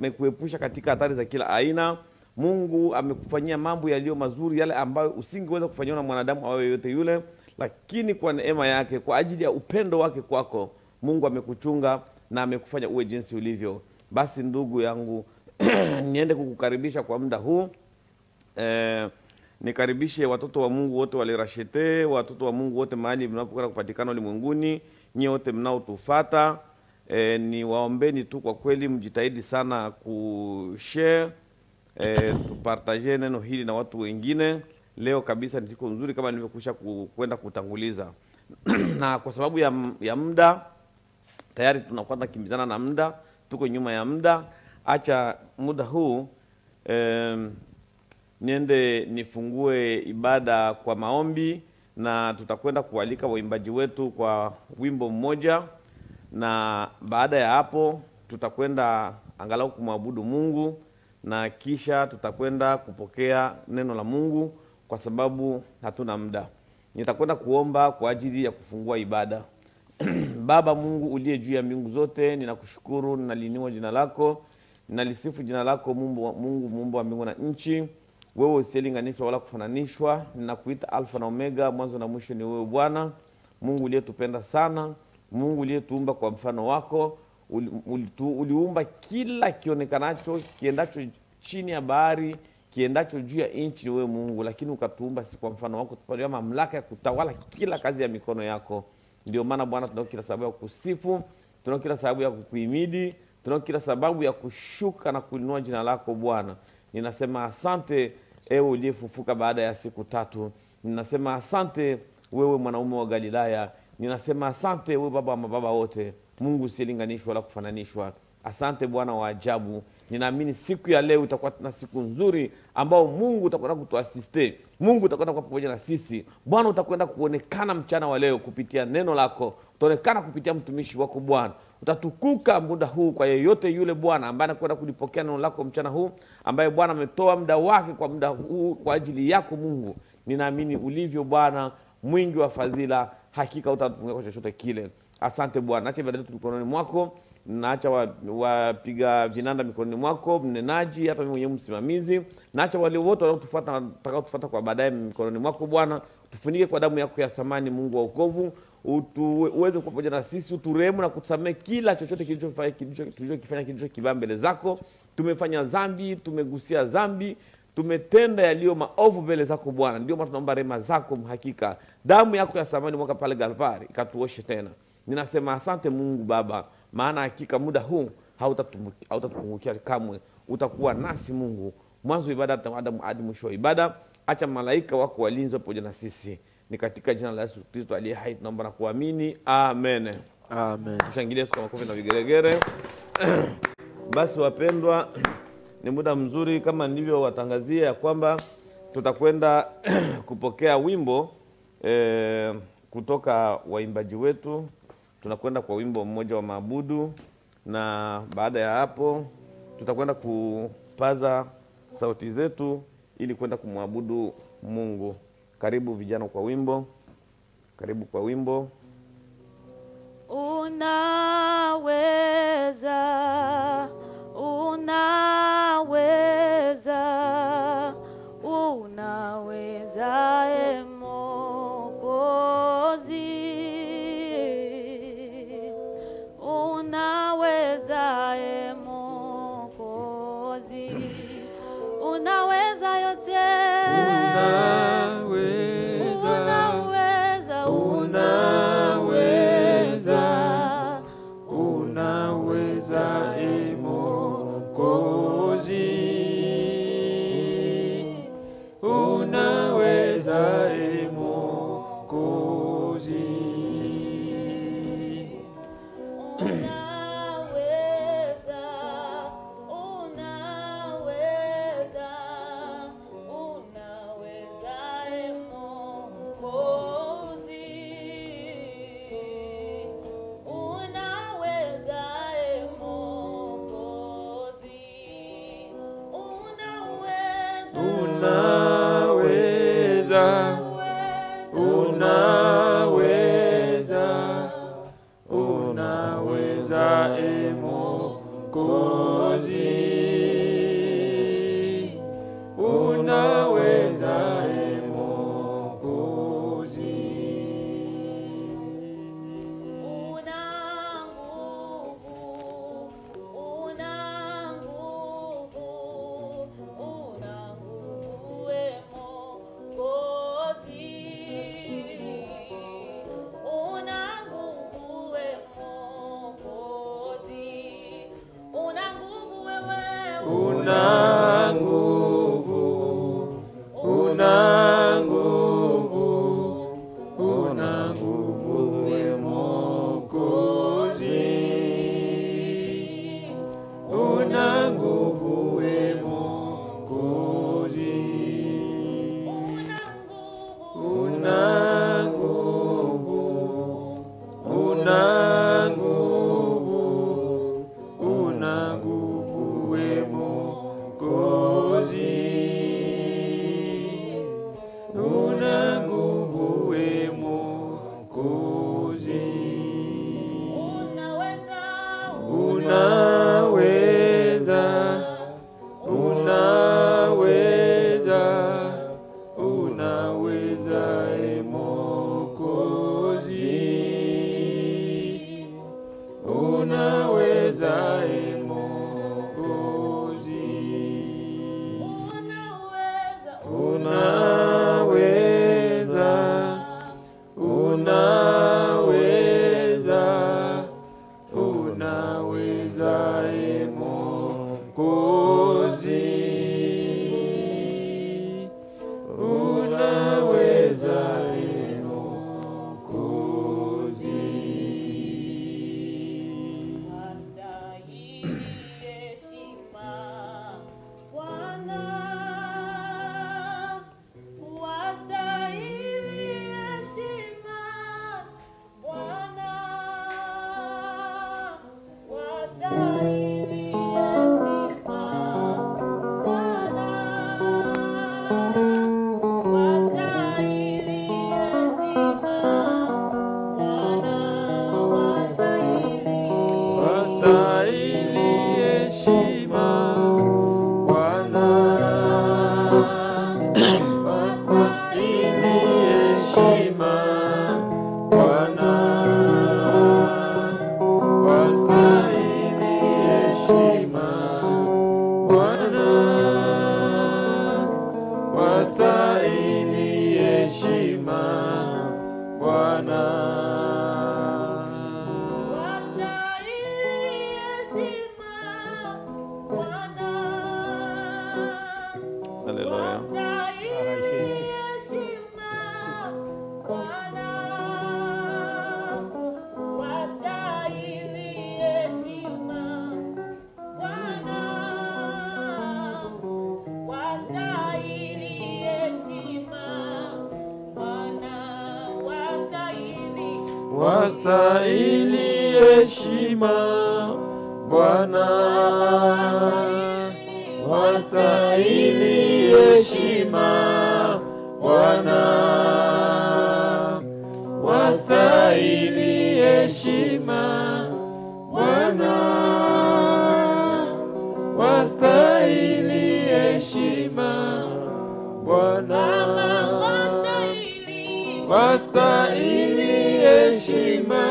amekuepusha katika hatari za kila aina. Mungu amekufanyia mambo yaliyo mazuri, yale ambayo usingeweza kufanywa na mwanadamu au yote yule, lakini kwa neema yake, kwa ajili ya upendo wake kwako, Mungu amekuchunga na amekufanya uwe jinsi ulivyo. Basi ndugu yangu, niende kukukaribisha kwa muda huu. Nikaribishe watoto wa Mungu wote wale Rashete, watoto wa Mungu wote mahali mnapokwenda kupatikana ulimwenguni, nyie wote mnaotufuata. Ni waombeni tu kwa kweli mjitahidi sana kushare, tupartage neno hili na watu wengine. Leo kabisa ni siku nzuri kama nilivyokusha kwenda kutanguliza. Na kwa sababu ya muda, tayari tunakwenda kimbizana na muda, tuko nyuma ya muda. Acha muda huu niende nifungue ibada kwa maombi, na tutakwenda kualika waimbaji wetu kwa wimbo mmoja, na baada ya hapo tutakwenda angalau kumwabudu Mungu, na kisha tutakwenda kupokea neno la Mungu kwa sababu hatuna muda. Nitakwenda kuomba kwa ajili ya kufungua ibada. Baba Mungu uliye juu ya mbingu zote, ninakushukuru, ninaliinua jina lako, ninalisifu jina lako Mungu muumba wa mbingu na nchi. Wewe usilinganishwa wala kufananishwa. Ninakuita Alfa na Omega, mwanzo na mwisho ni wewe Bwana. Mungu uliyetupenda sana, Mungu uliyetuumba kwa mfano wako. Uliumba kila kionekanacho, kiendacho chini ya bahari, kiendacho juu ya nchi, ni wewe Mungu, lakini ukatuumba si kwa mfano wako, tupatia mamlaka ya kutawala kila kazi ya mikono yako. Ndio maana Bwana tunao kila sababu ya kusifu, tunao kila sababu ya kukuhimidi, tunao kila sababu ya kushuka na kuinua jina lako Bwana. Ninasema asante ewe uliyefufuka baada ya siku 3. Ninasema asante wewe mwanaume wa Galilaya. Ninasema asante wewe baba wa mababa wote, Mungu usilinganishwa wala kufananishwa. Asante Bwana wa ajabu. Ninaamini siku ya leo itakuwa na siku nzuri ambao Mungu utakwenda kutuasiste. Mungu utakwenda kwa pamoja na sisi. Bwana utakwenda kuonekana mchana wa leo kupitia neno lako. Utaonekana kupitia mtumishi wako Bwana. Utatukuka muda huu kwa yeyote yule Bwana ambaye anakwenda kulipokea neno lako mchana huu, ambaye Bwana ametoa muda wake kwa muda huu kwa ajili yako Mungu. Ninaamini ulivyo Bwana mwingi wa fadhila, hakika utatupungia kwa chochote kile. Asante Bwana. Acha ibada yetu mikononi mwako. Naacha wapiga vinanda mikononi mwako, mnenaji, hata mimi mwenyewe msimamizi. Naacha wale wote watakaotufuata kwa baadaye mikononi mwako Bwana. Tufunike kwa damu yako ya samani, Mungu wa wokovu. Uweze kuwa pamoja na sisi, uturehemu na kutusamehe kila chochote kilichokifanya kilicho kibaya mbele zako. Tumefanya dhambi, tumegusia dhambi, tumetenda yaliyo maovu mbele zako Bwana. Ndio maana tunaomba rehema zako, hakika damu yako ya samani mwaka pale Galvari ikatuoshe tena. Ninasema asante Mungu Baba, maana hakika muda huu hautatupungukia kamwe. Utakuwa nasi Mungu, mwanzo ibada hadi mwisho ibada. Acha malaika wako walinzi pamoja na sisi. Ni katika jina la Yesu Kristo aliye hai tunaomba na kuamini. Amen. Amen. Tushangilie kwa makofi na vigelegele. Basi wapendwa, ni muda mzuri kama nilivyo watangazia ya kwamba tutakwenda kupokea wimbo kutoka waimbaji wetu. Tunakwenda kwa wimbo mmoja wa maabudu, na baada ya hapo tutakwenda kupaza sauti zetu ili kwenda kumwabudu Mungu. Karibu vijana kwa wimbo. Karibu kwa wimbo. Unaweza, unaweza, unaweza Mwokozi. Unaweza Mwokozi. Unaweza yote. Unaweza, nguvu we Mwokozi, una nguvu, una nguvu, una nguvu we Mwokozi, una nguvu we Mwokozi, unaweza, unaweza, unaweza e Mwokozi, unaweza e Mwokozi, unaweza, unaweza, unaweza e Mwokozi, unaweza e Mwokozi. Wastahili heshima, Bwana. Wastahili heshima, Bwana. Wastahili heshima, Bwana. Wastahili heshima, Bwana. Wastahili heshima, Bwana. Wastahili heshima, Bwana. Wastahili heshima, Bwana. Wastahili heshima, Bwana. Haleluya. Wastahili heshima, Bwana. Wastahili heshima, Bwana. Wastahili heshima, Bwana. Wastahili heshima, Bwana. Wastahili heshima,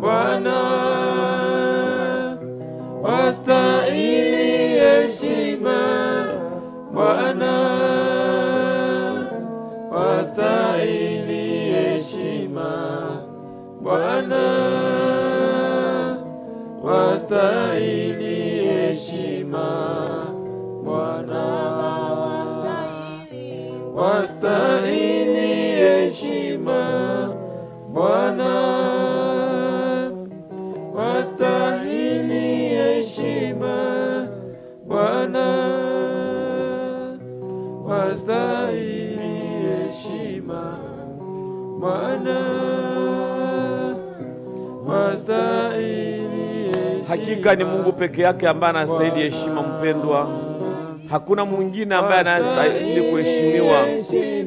Bwana. Wastahili heshima, Bwana. Wastahili heshima, Bwana. Wastahili heshima, Bwana. Wastahili heshima, Bwana. Wastahili heshima, Bwana. Wastahili heshima, Bwana. Wastahili heshima. Hakika ni Mungu peke yake ambaye anastahili heshima, mpendwa. Hakuna mwingine ambaye anastahili kuheshimiwa.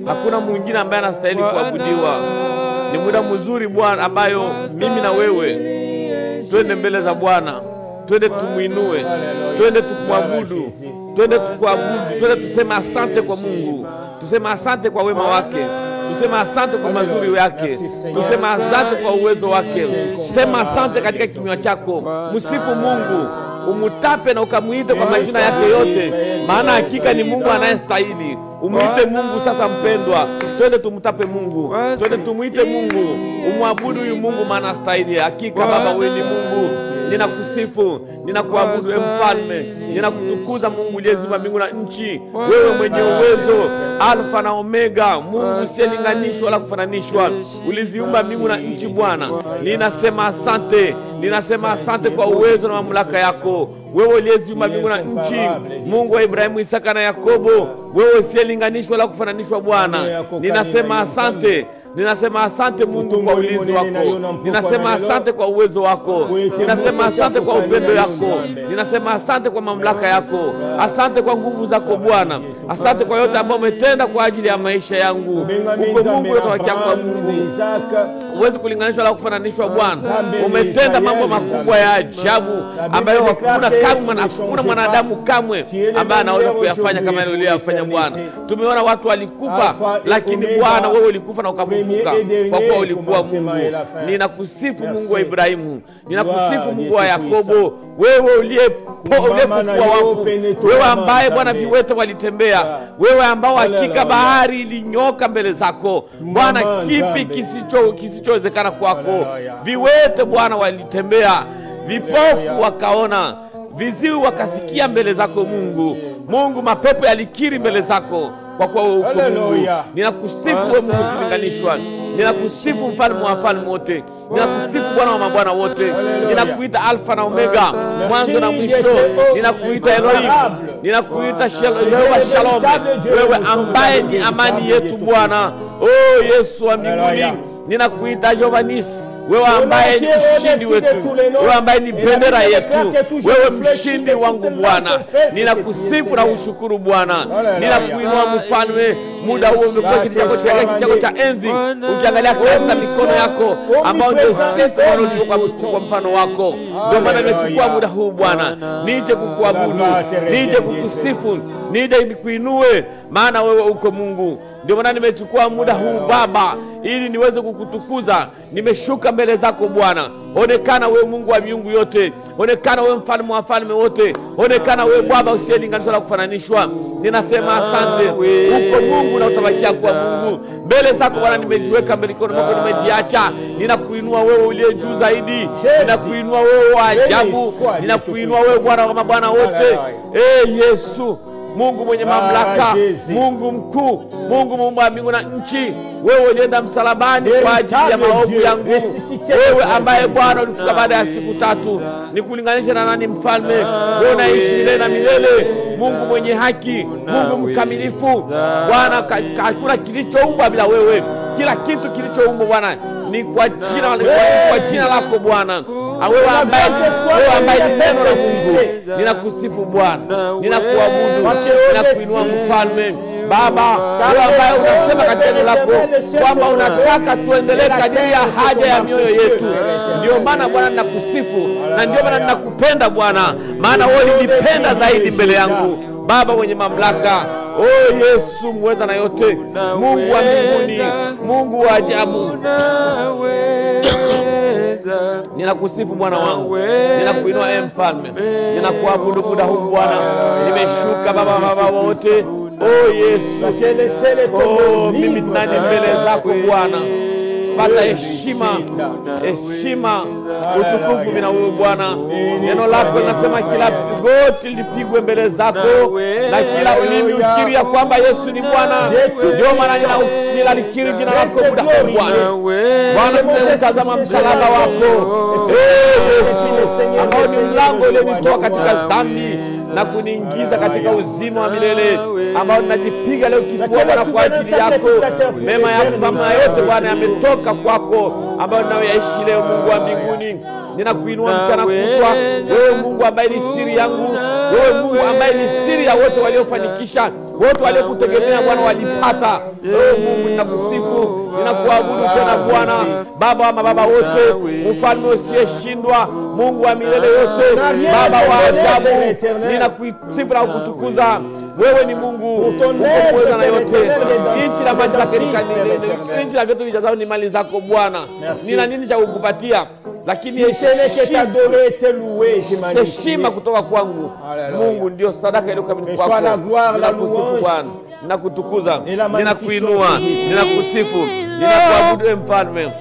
Hakuna mwingine ambaye anastahili kuabudiwa. Ni muda mzuri Bwana ambayo mimi na wewe twende mbele za Bwana, twende tumuinue, twende tukuabudu, twende tuseme asante kwa Mungu, tuseme asante kwa wema wake, tuseme asante kwa mazuri yake, tuseme asante kwa uwezo wake. Sema asante katika kinywa chako, msifu Mungu, umutape na ukamuite kwa majina yake yote, maana hakika ni Mungu anayestahili. Umuite Mungu sasa mpendwa, twende tumutape Mungu, twende tumuite Mungu, umwabudu huyu Mungu maana astahili. Hakika Baba wewe ni Mungu, ninakusifu, ninakuabudu mfalme, ninakutukuza Mungu uliyeziumba mbingu na nchi. Wewe mwenye uwezo, Alfa na Omega, Mungu usiyelinganishwa wala kufananishwa. Uliziumba mbingu na nchi Bwana. Ninasema asante, ninasema asante kwa uwezo na mamlaka yako. wewe uliyeziumba mbingu na nchi, Mungu wa Ibrahimu, Isaka na Yakobo, wewe usiyelinganishwa wala kufananishwa Bwana. Ninasema asante. Ninasema asante Mungu kwa ulinzi wako. Ninasema asante kwa uwezo wako. Ninasema asante kwa upendo yako. Ninasema asante kwa mamlaka yako. Asante kwa nguvu zako Bwana. Asante kwa yote ambayo umetenda kwa ajili ya maisha yangu. Uko Mungu unatawakia kwa Mungu. Huwezi kulinganishwa wala kufananishwa Bwana. Umetenda mambo makubwa ya ajabu ambayo hakuna mwanadamu kamwe ambaye anaweza kuyafanya kama yale uliyofanya Bwana. Tumeona watu walikufa, lakini Bwana wewe ulikufa na ukafufuka kwa kuwa ulikuwa Mungu. Ninakusifu Mungu wa Ibrahimu. Ninakusifu Mungu wa Yakobo. Wewe uliyefufua wafu. Wewe ambaye Bwana viwete walitembea. Wewe ambao hakika bahari ilinyoka mbele zako. Bwana, kipi kisichowezekana kwako? Viwete Bwana walitembea, vipofu wakaona, viziwi wakasikia mbele zako Mungu. Mungu, mapepo yalikiri mbele zako kwa kuwa wewe uko Mungu. Ninakusifu wewe Mungu usilinganishwa. Ninakusifu mfalme wa wafalme wote. Ninakusifu Bwana wa mabwana wote. Ninakuita Alfa na Omega, mwanzo na mwisho. Ninakuita Elohim. Ninakuita Jehova Shalom, wewe ambaye ni amani yetu Bwana. Oh Yesu wa mbinguni, ninakuita Jehova Nisi, wewe ambaye ni ushindi wetu, wewe ambaye ni bendera yetu, wewe mshindi wangu Bwana. Ninakusifu na ushukuru Bwana. Ninakuinua mfalme. Muda huo umekuwa kiti chako cha enzi, ukiangalia kazi za mikono yako ambao ndio sisi wanaotupa kwa mfano wako. Ndio maana nimechukua muda huu Bwana, nije kukuabudu, nije kukusifu, nije nikuinue, maana wewe uko Mungu. Ndio maana nimechukua muda huu Baba, ili niweze kukutukuza. Nimeshuka mbele zako Bwana. Onekana wewe Mungu wa miungu yote. Onekana wewe mfalme wa wafalme wote. Onekana wewe Baba usiyelinganishwa na kufananishwa. Ninasema asante. Uko Mungu na utabakia kuwa Mungu. Mbele zako Bwana nimejiweka mbele zako, nimejiacha. Ninakuinua wewe uliye juu zaidi. Ninakuinua wewe wa ajabu. Ninakuinua wewe Bwana wa mabwana wote. Yesu, Mungu mwenye mamlaka, Mungu mkuu, Mungu muumba mbingu na nchi. Wewe ulienda msalabani kwa ajili ya maovu yangu. Wewe ambaye Bwana ulifika baada ya siku 3. Nikulinganisha na nani mfalme? Wewe unaishi milele na milele, Mungu mwenye haki, Mungu mkamilifu. Bwana, hakuna kilichoumbwa bila wewe. Kila kitu kilichoumbwa Bwana ni kwa jina lako Bwana. Wewe ambaye ni neno la Mungu. Ninakusifu Bwana. Ninakuabudu. Ninakuinua mfalme. Baba, wewe ambaye unasema katika neno lako kwamba unataka tuendelee kadiri ya haja ya mioyo yetu. Ndio maana Bwana ninakusifu na ndio maana ninakupenda Bwana, maana wewe unipenda zaidi mbele yangu. Baba mwenye mamlaka, oh Yesu mweza na yote, Mungu wa mbinguni, Mungu wa ajabu. Ninakusifu Bwana wangu. Ninakuinua mfalme. Ninakuabudu muda huu Bwana. Nimeshuka Baba wote. Oh Yesu, mimi nani mbele zako Bwana. Pata heshima, utukufu mina wewe Bwana. Neno lako linasema kila goti lipigwe mbele zako na kila ulimi ukiri ya kwamba Yesu ni Bwana. Ndio maana ninalikiri jina lako muda huu Bwana. Bwana, tunatazama msalaba wako, ambao ni mlango ulionitoa katika dhambi na kuniingiza katika uzima wa milele, ambao ninajipiga leo kifua Bwana kwa ajili yako. Mema yako mama yote Bwana yametoka kwako, ambao ninayoishi leo Mungu wa mbinguni. Ninakuinua mchana kutwa, wewe Mungu ambaye ni siri yangu, wewe Mungu ambaye ni siri ya wote waliofanikisha, wote waliokutegemea Bwana walipata. Wewe Mungu ninakusifu, ninakuabudu tena Bwana, Baba wa mababa wote, mfalme usiyeshindwa, Mungu wa milele yote, Baba wa ajabu. Ninakusifu na kukutukuza. Wewe ni Mungu uko na yote. Nchi na mali zake nchi na vitu vijazao ni mali zako Bwana. Nina nini cha kukupatia? Lakini heshima kutoka kwangu Mungu ndio sadaka ile kamili kwako. Ninakusifu Bwana, ninakutukuza, ninakuinua, ninakusifu, ninakuabudu mfalme.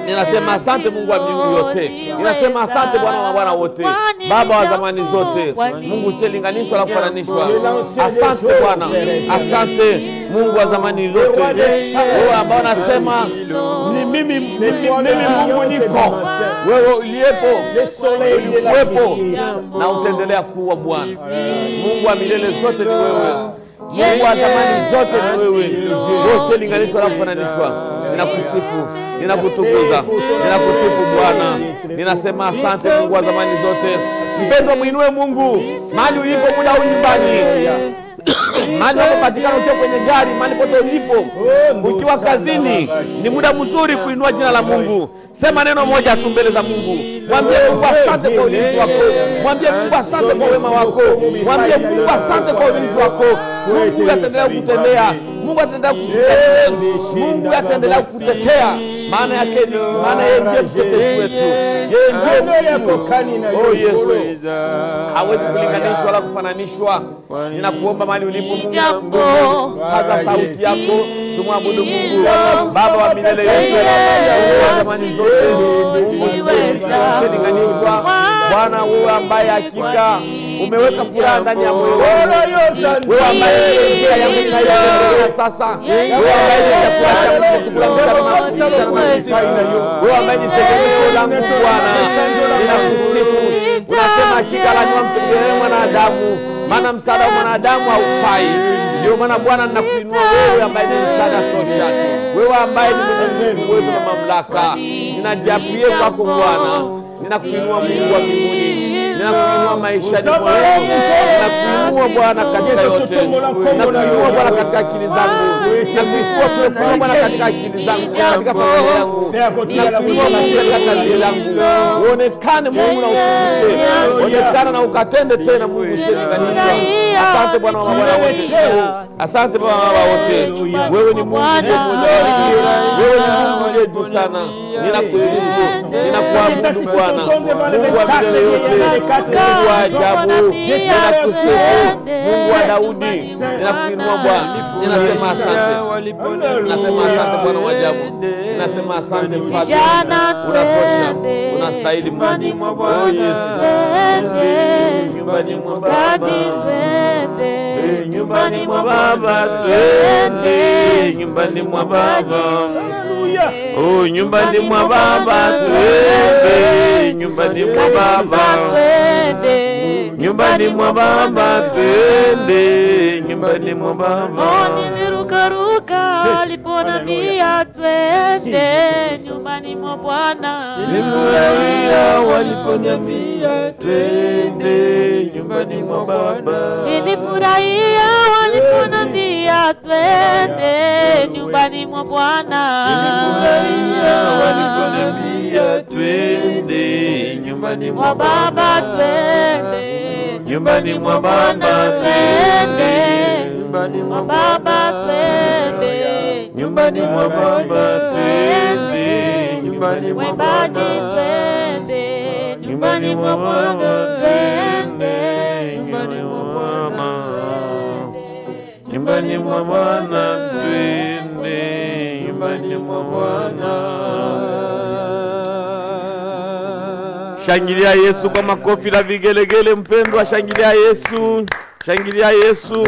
Ninasema asante Mungu wa miungu yote. Ninasema asante Bwana wa Bwana wote. Baba wa zamani zote. Mungu usiyelinganishwa na kufananishwa. Asante Bwana. Asante Mungu wa zamani zote. Wewe ambao nasema ni mimi Mungu niko. Wewe uliyepo, ulikuwepo na utaendelea kuwa Bwana. Mungu wa milele zote ni wewe. Mungu wa zamani zote ni wewe. Wewe usiyelinganishwa na kufananishwa. Ninakusifu, ninakutukuza, ninakusifu Bwana. Ninasema asante Mungu wa zamani zote. Mpendwa, muinue Mungu mahali ulipo muda huu nyumbani. Mahali unapopatikana ukiwa kwenye gari, mahali pote ulipo, ukiwa kazini, ni muda mzuri kuinua jina la Mungu. Sema neno moja tu mbele za Mungu. Mwambie Mungu asante kwa ulinzi wako. Mwambie Mungu asante kwa wema wako. Mwambie Mungu asante kwa ulinzi wako. Mungu ataendelea kutendea. Mungu ataendelea kukutetea. Mungu ataendelea kukutetea. Maana yake ni yeye ndiye mtetezi wetu. Yeye ndiye Mungu. Oh Yesu. Hawezi kulinganishwa wala kufananishwa. Ninakuomba mahali ulipo Mungu, paza sauti yako, tumwabudu Mungu Baba wa milele yote, Mungu wa zamani zote, Mungu usiyelinganishwa. Bwana, wewe ambaye hakika umeweka furaha ndani ya moyo wangu, wewe ambaye njia yangu inayoendelea sasa, wewe ambaye nitakuacha kuchukua wewe ambaye ni tegemeo langu Bwana, ninakusifu. Unasema hakika lazima mtegemee mwanadamu, maana msaada wa mwanadamu haufai. Ndio maana Bwana ninakuinua wewe ambaye ni msaada tosha, wewe ambaye ni mwenye nguvu, uwezo na mamlaka. Ninajiapie kwako Bwana. Ninakuinua Mungu wa mbinguni, ninakuinua maishani mwangu, ninakuinua Bwana katika yote, ninakuinua Bwana katika akili zangu, ninakuinua Bwana katika akili zangu, katika familia yangu, ninakuinua katika kazi yangu. Uonekane Mungu na utukuke, uonekane na ukatende tena Mungu usiyelinganishwa. Asante Bwana wa Bwana wote, asante Bwana wa wote. Wewe ni Mungu ndiye mmoja, wewe ni Mungu ndiye juu sana. Ninakusifu, ninakuabudu Bwana, Mungu wa milele yote, Mungu wa ajabu. Ninakusifu Mungu wa Daudi, ninakuinua Bwana. Ninasema asante, ninasema asante Bwana wa ajabu. Ninasema asante Mfalme, unatosha, unastahili Mungu. Oh Yesu, nyumbani mwa Baba, nyumbani mwa Baba, twende nyumbani mwa Baba. Oh, nyumbani mwa Baba twende, nyumbani mwa Baba, nyumbani mwa Baba twende, nyumbani mwa Baba. Nilirukaruka aliponambia twende nyumbani mwa Bwana. Nilifurahia waliponiambia twende nyumbani mwa Baba. Nilifurahia waliponambia twende nyumbani mwa Bwana. Nilifurahia waliponiambia twende nyumbani mwa Baba twende nyumbani mwa Baba twende nyumbani mwa Baba twende nyumbani mwa Baba twende nyumbani mwa Baba twende nyumbani mwa Bwana twende nyumbani mwa Bwana nyumbani mwa Bwana twende nyumbani mwa Bwana. Shangilia Yesu kwa makofi na vigelegele mpendwa, shangilia Yesu, shangilia Yesu.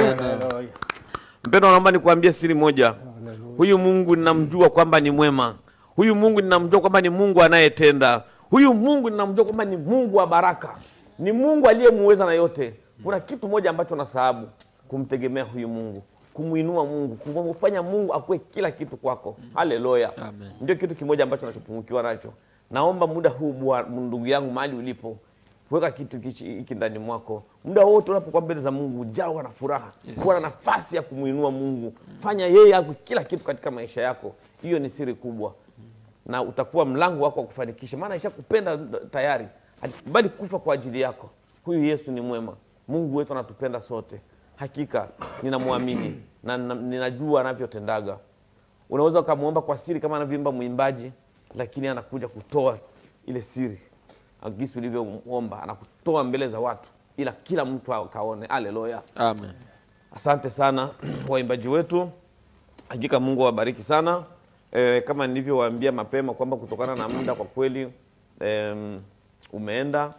Mpendwa, naomba nikuambie siri moja. Huyu Mungu ninamjua kwamba ni mwema. Huyu Mungu ninamjua kwamba ni Mungu anayetenda. Huyu Mungu ninamjua kwamba ni Mungu wa baraka. Ni Mungu aliyemuweza na yote. Kuna kitu moja ambacho nasahabu, kumtegemea huyu Mungu, kumuinua Mungu, kumfanya Mungu akuwe kila kitu kwako. Haleluya. Ndio kitu kimoja ambacho nachopungukiwa nacho. Naomba muda huu Bwana, ndugu yangu, mahali ulipo, weka kitu hiki ndani mwako. Muda wote unapokuwa mbele za Mungu, jawa na furaha. Kuwa na nafasi ya kumuinua Mungu. Fanya yeye akuwe kila kitu katika maisha yako. Hiyo ni siri kubwa. Na utakuwa mlango wako wa kufanikisha. Maana ishakupenda tayari. Bali kufa kwa ajili yako. Huyu Yesu ni mwema. Mungu wetu anatupenda sote. Hakika ninamwamini na ninajua anavyotendaga. Unaweza ukamuomba kwa siri kama anavyoimba mwimbaji, lakini anakuja kutoa ile siri. Agisi ulivyomuomba, anakutoa mbele za watu ila kila mtu akaone. Haleluya. Amen. Asante sana waimbaji wetu. Hakika Mungu awabariki sana. Kama nilivyowaambia mapema kwamba kutokana na muda kwa kweli umeenda,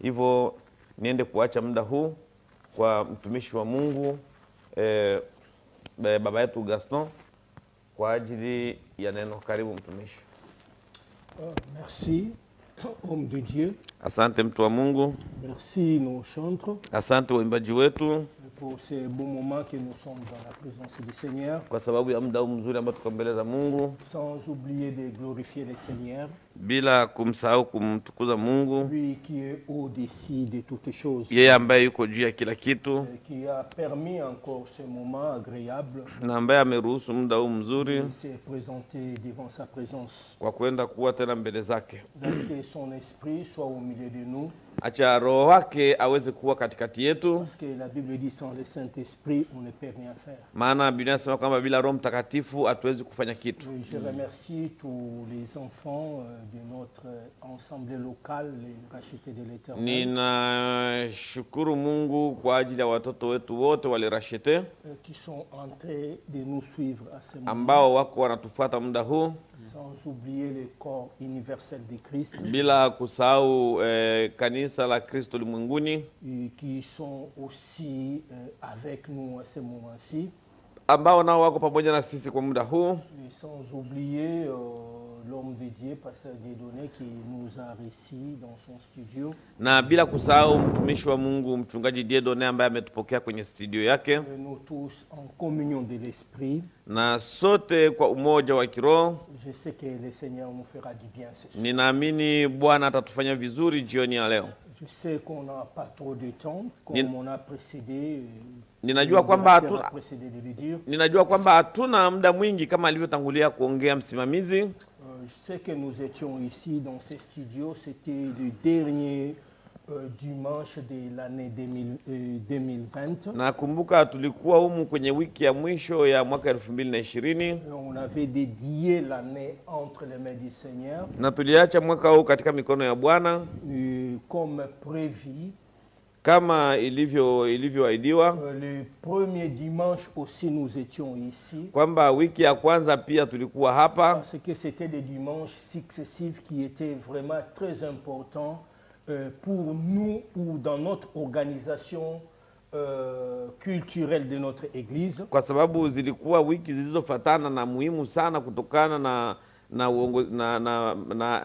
hivyo niende kuacha muda huu kwa mtumishi wa Mungu baba yetu Gaston kwa ajili ya neno. Karibu mtumishi. Merci, homme de Dieu. Asante mtu wa Mungu. Merci nos chantres Asante waimbaji wetu pour ces beaux moments que nous sommes dans la présence du Seigneur. kwa sababu ya muda mzuri ambao tuko mbele za Mungu, Sans oublier de glorifier le Seigneur, bila kumsahau kumtukuza Mungu, lui qui est au-dessus de toutes choses, yeye ambaye yuko juu ya kila kitu qui a permis encore ce moment agréable na ambaye ameruhusu muda huu mzuri de se présenter devant sa présence. kwa kwenda kuwa tena mbele zake. Laisse que son esprit soit au milieu de nous, Acha roho wake aweze kuwa katikati yetu, parce que la Bible dit sans le Saint-Esprit, on ne peut rien faire. maana Biblia inasema kwamba bila Roho Mtakatifu hatuwezi kufanya kitu. Et je remercie tous les enfants de notre assemblée locale, les rachetés de l'Éternel, Ninashukuru Mungu kwa ajili ya watoto wetu wote wale rashete qui sont en train de nous suivre à ce moment, ambao wako wanatufuata muda huu, sans oublier le corps universel de Christ, bila kusahau kanisa la Kristo ulimwenguni et qui sont aussi avec nous à ce moment-ci, ambao nao wako pamoja na sisi kwa muda huu, et sans oublier l'homme de Dieu, Pasteur Dieudonné, qui nous a reçus dans son studio. na bila kusahau mtumishi wa Mungu mchungaji Dieudonné ambaye ametupokea kwenye studio yake, Et nous tous en communion de l'Esprit. na sote kwa umoja wa kiroho. Je sais que le Seigneur nous fera du bien ce soir. Ninaamini Bwana atatufanya vizuri jioni ya leo. Je sais qu'on n'a pas trop de temps, comme on a précédé. Ninajua kwamba on a précédé de le dire. Ninajua kwamba hatuna muda mwingi kama alivyotangulia kuongea msimamizi. Je sais que nous étions ici dans ces studios. C'était le dernier dimanche de l'année 2020. Nakumbuka tulikuwa humu kwenye wiki ya mwisho ya mwaka 2020 On avait dédié l'année entre les mains du Seigneur. na tuliacha mwaka huu katika mikono ya Bwana Comme prévu. kama ilivyoahidiwa, Le premier dimanche aussi nous étions ici. kwamba wiki ya kwanza pia tulikuwa hapa, Parce que c'était des dimanches successifs qui étaient vraiment très importants pour nous ou dans notre organisation culturelle de notre église. kwa sababu zilikuwa wiki zilizofuatana na muhimu sana kutokana na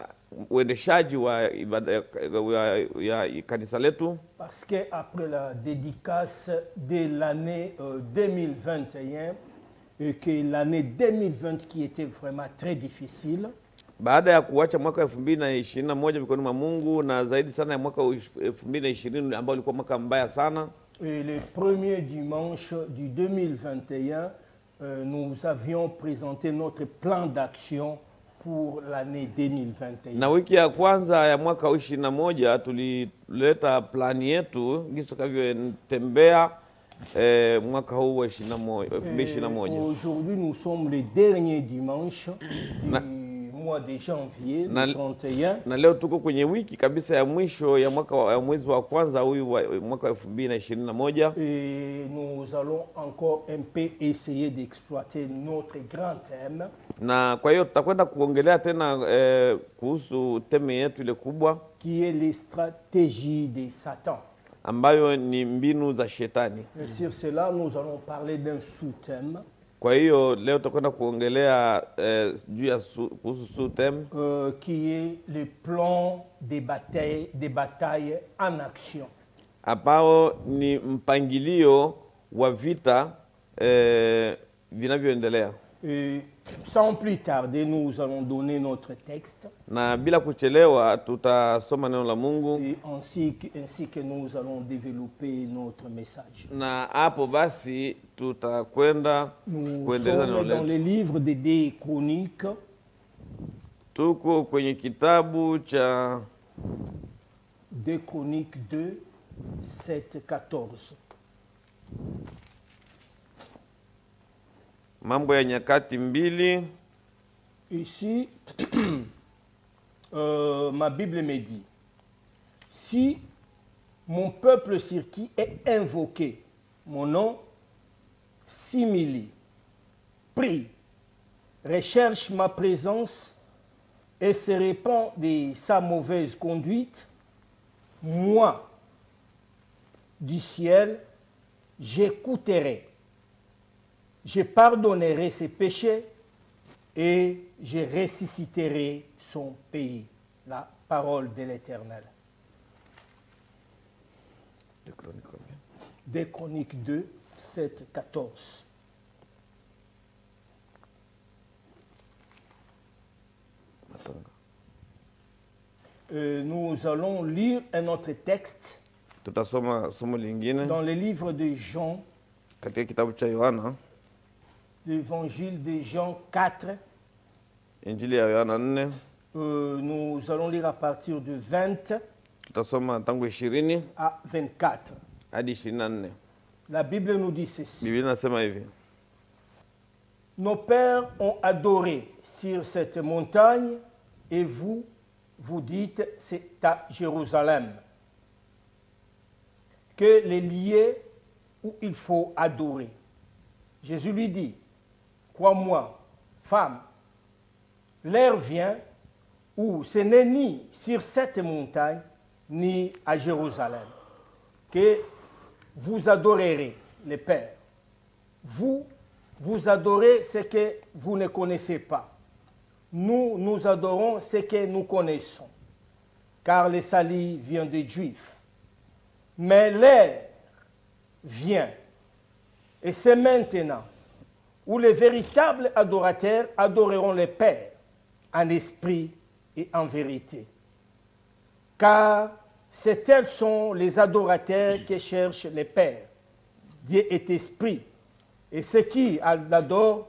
uendeshaji wa ibada ya kanisa letu. Parce qu'après la dédicace de l'année 2021 et que l'année 2020 qui était vraiment très difficile, Baada ya kuacha mwaka 2021 mikononi mwa Mungu na zaidi sana ya mwaka 2020 ambao ulikuwa mwaka mbaya sana, et le premier dimanche du 2021, nous avions présenté notre plan d'action pour l'année 2021. na wiki ya kwanza ya mwaka 2021 tulileta plani yetu jinsi tutakavyotembea mwaka huu wa 2021. Aujourd'hui, nous sommes le dernier dimanche du mois de janvier, le 31. Na leo tuko kwenye wiki kabisa ya mwisho ya mwezi wa kwanza huyu wa mwaka 2021. Et nous allons encore un peu essayer d'exploiter notre grand thème, Na kwa hiyo tutakwenda kuongelea tena kuhusu teme yetu ile kubwa qui est les stratégies de Satan. ambayo ni mbinu za shetani. Et sur cela, nous allons parler d'un sous-thème Kwa hiyo leo tutakwenda kuongelea juu ya kuhusu sous-thème qui est le plan des batailles en action. ambao ni mpangilio wa vita vinavyoendelea. Et sans plus tarder, nous allons donner notre texte Na bila kuchelewa tutasoma neno la Mungu, et ainsi que nous allons développer notre message. na hapo basi tutakwenda Nous kuendeleza neno sommes dans letu. le livre des Chroniques, Tuko kwenye kitabu cha 2 Chroniques 2, 7, 14. Mambo ya Nyakati 2. Ici, ma Bible me dit, si mon peuple sur qui est invoqué mon nom, s'humilie, prie, recherche ma présence et se répand de sa mauvaise conduite, moi, du ciel, j'écouterai, je pardonnerai ses péchés et je ressusciterai son pays. La parole de l'Éternel. Des Chroniques 2, 7, 14. Nous allons lire un autre texte Tutasoma somo lingine dans le livre de Jean, katika kitabu cha Yohana, l'évangile de Jean 4. Injili ya Yohana 4. Nous allons lire à partir de 20 Tutasoma tangu 20 à 24. hadi 24. La Bible nous dit ceci. Biblia inasema hivi: Nos pères ont adoré sur cette montagne et vous, vous dites c'est à Jérusalem que les lieux où il faut adorer. Jésus lui dit, crois-moi, femme, l'heure vient où ce n'est ni sur cette montagne ni à Jérusalem que vous adorerez les pères. Vous, vous adorez ce que vous ne connaissez pas. Nous, nous adorons ce que nous connaissons, car le salut vient des Juifs. Mais l'heure vient, et c'est maintenant, où les véritables adorateurs adoreront le Père en esprit et en vérité. Car c'est tels sont les adorateurs qui cherchent le Père. Dieu est esprit, et ceux qui l'adorent,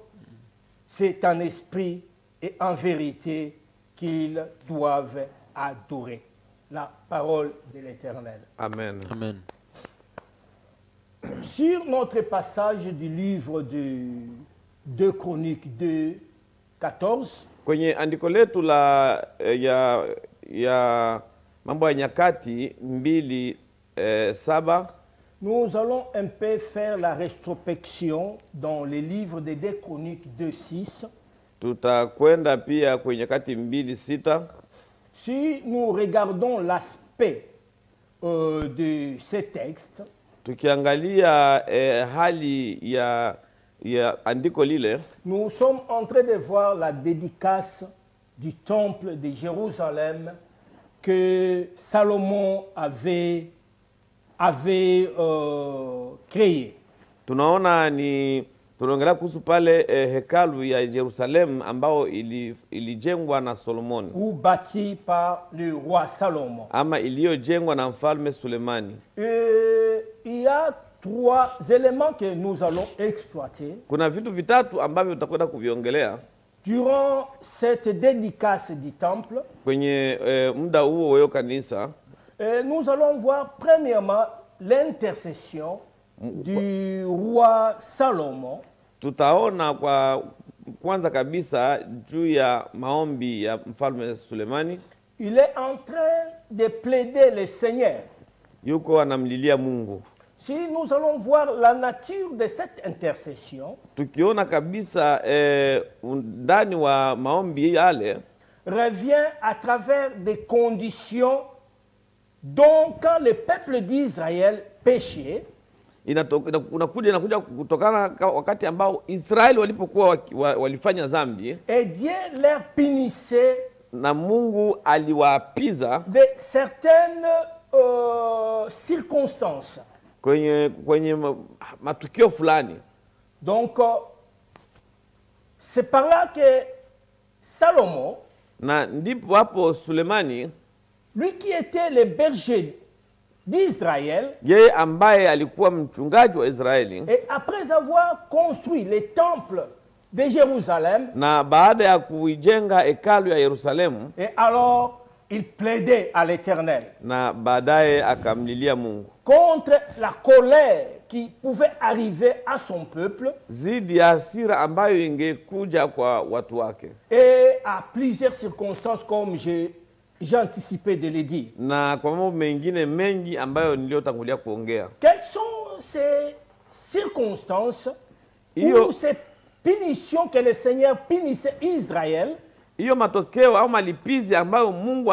c'est en esprit et en vérité qu'ils doivent adorer. La parole de l'Éternel. Amen. Amen. Sur notre passage du livre de 2 Chroniques 2, 14, Kwenye andiko letu la ya Mambo ya Nyakati 2:7, nous allons un peu faire la rétrospection dans les livres de 2 Chroniques 2, 6. tutakwenda pia kwenye Nyakati 2:6. Si nous regardons l'aspect de ces textes, Tukiangalia hali ya andiko lile, nous sommes en train de voir la dédicace du temple de Jérusalem que Salomon avait créé. tunaongelea kuhusu pale hekalu ya Yerusalemu ambao ilijengwa na Solomoni, Ou bâti par le roi Salomon. ama iliyojengwa na mfalme Sulemani. Il y a 3 éléments que nous allons exploiter Kuna vitu vitatu ambavyo tutakwenda kuviongelea durant cette dédicace du temple. kwenye muda huo wa kanisa. Nous allons voir premièrement l'intercession du roi Salomon. Tutaona kwa kwanza kabisa juu ya maombi ya mfalme Sulemani. Il est en train de plaider le Seigneur. Yuko anamlilia Mungu. Si nous allons voir la nature de cette intercession, Tukiona kabisa ndani wa maombi yale, revient à travers des conditions dont quand le peuple d'Israël péchait, inakuja kutokana wakati ambao Israeli walipokuwa walifanya dhambi, et Dieu leur punissait na Mungu aliwaapiza de certaines circonstances. kwenye matukio fulani. Donc, c'est par là que Salomon, Na ndipo hapo Sulemani, lui qui était le berger d'Israël, yeye ambaye alikuwa mchungaji wa Israeli, et après avoir construit les temples de Jérusalem, na baada ya kuijenga hekalu ya Yerusalemu, et alors il plaidait à l'Éternel na baadaye akamlilia Mungu contre la colère qui pouvait arriver à son peuple zidi ya hasira ambayo ingekuja kwa watu wake, et à plusieurs circonstances comme j'ai anticipé de le dire. na kwa mambo mengine mengi ambayo niliyotangulia kuongea. Quelles sont ces circonstances Iyo- où ces punition que le Seigneur punissait Israël, hiyo matokeo au malipizi ambayo Mungu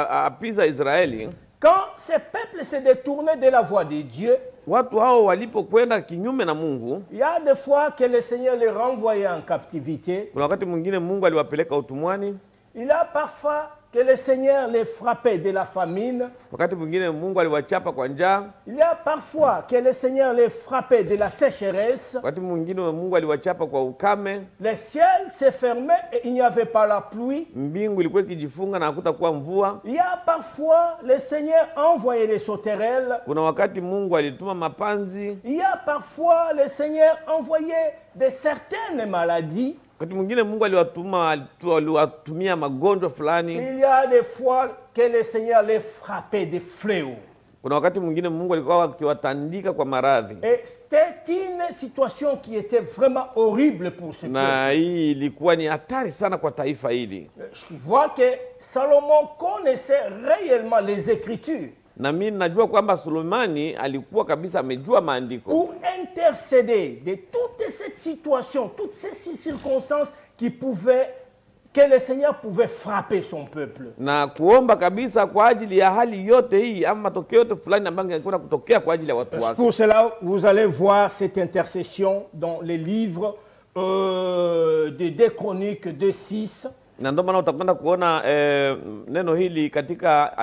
apiza Israeli, quand ces peuples se détournaient de la voie de Dieu, watu hao walipokwenda kinyume na Mungu, il y a des fois que le Seigneur les renvoyait en captivité. kuna wakati mwingine Mungu aliwapeleka utumwani, Il y a parfois que le Seigneur les frappait de la famine. wakati mwingine Mungu aliwachapa kwa njaa, Il y a parfois que le Seigneur les frappait de la sécheresse. wakati mwingine Mungu aliwachapa kwa ukame, Le ciel se fermait et il n'y avait pas la pluie. mbingu ilikuwa ikijifunga na hakutakuwa mvua. Il y a parfois le Seigneur envoyait les sauterelles. Kuna wakati Mungu alituma mapanzi, Il y a parfois le Seigneur envoyait de certaines maladies. wakati mwingine Mungu aliwatumia magonjwa fulani. Il y a des fois que le Seigneur les frappait des fléaux. Kuna wakati mwingine Mungu alikuwa akiwatandika kwa maradhi, Et c'était une situation qui était vraiment horrible pour ce peuple. na hii ilikuwa ni hatari sana kwa taifa hili. Je vois que Salomon connaissait réellement les Écritures Na mimi najua kwamba Sulemani alikuwa kabisa amejua maandiko pour intercéder de toute cette situation, toutes ces circonstances que le Seigneur pouvait frapper son peuple. na kuomba kabisa kwa ajili ya hali yote hii ama matokeo yote fulani ambayo yangekuwa kutokea kwa ajili ya watu wake. Pour cela, vous allez voir cette intercession dans les livres de 2 Chroniques 2:6. Na ndio maana utakwenda kuona neno hili katika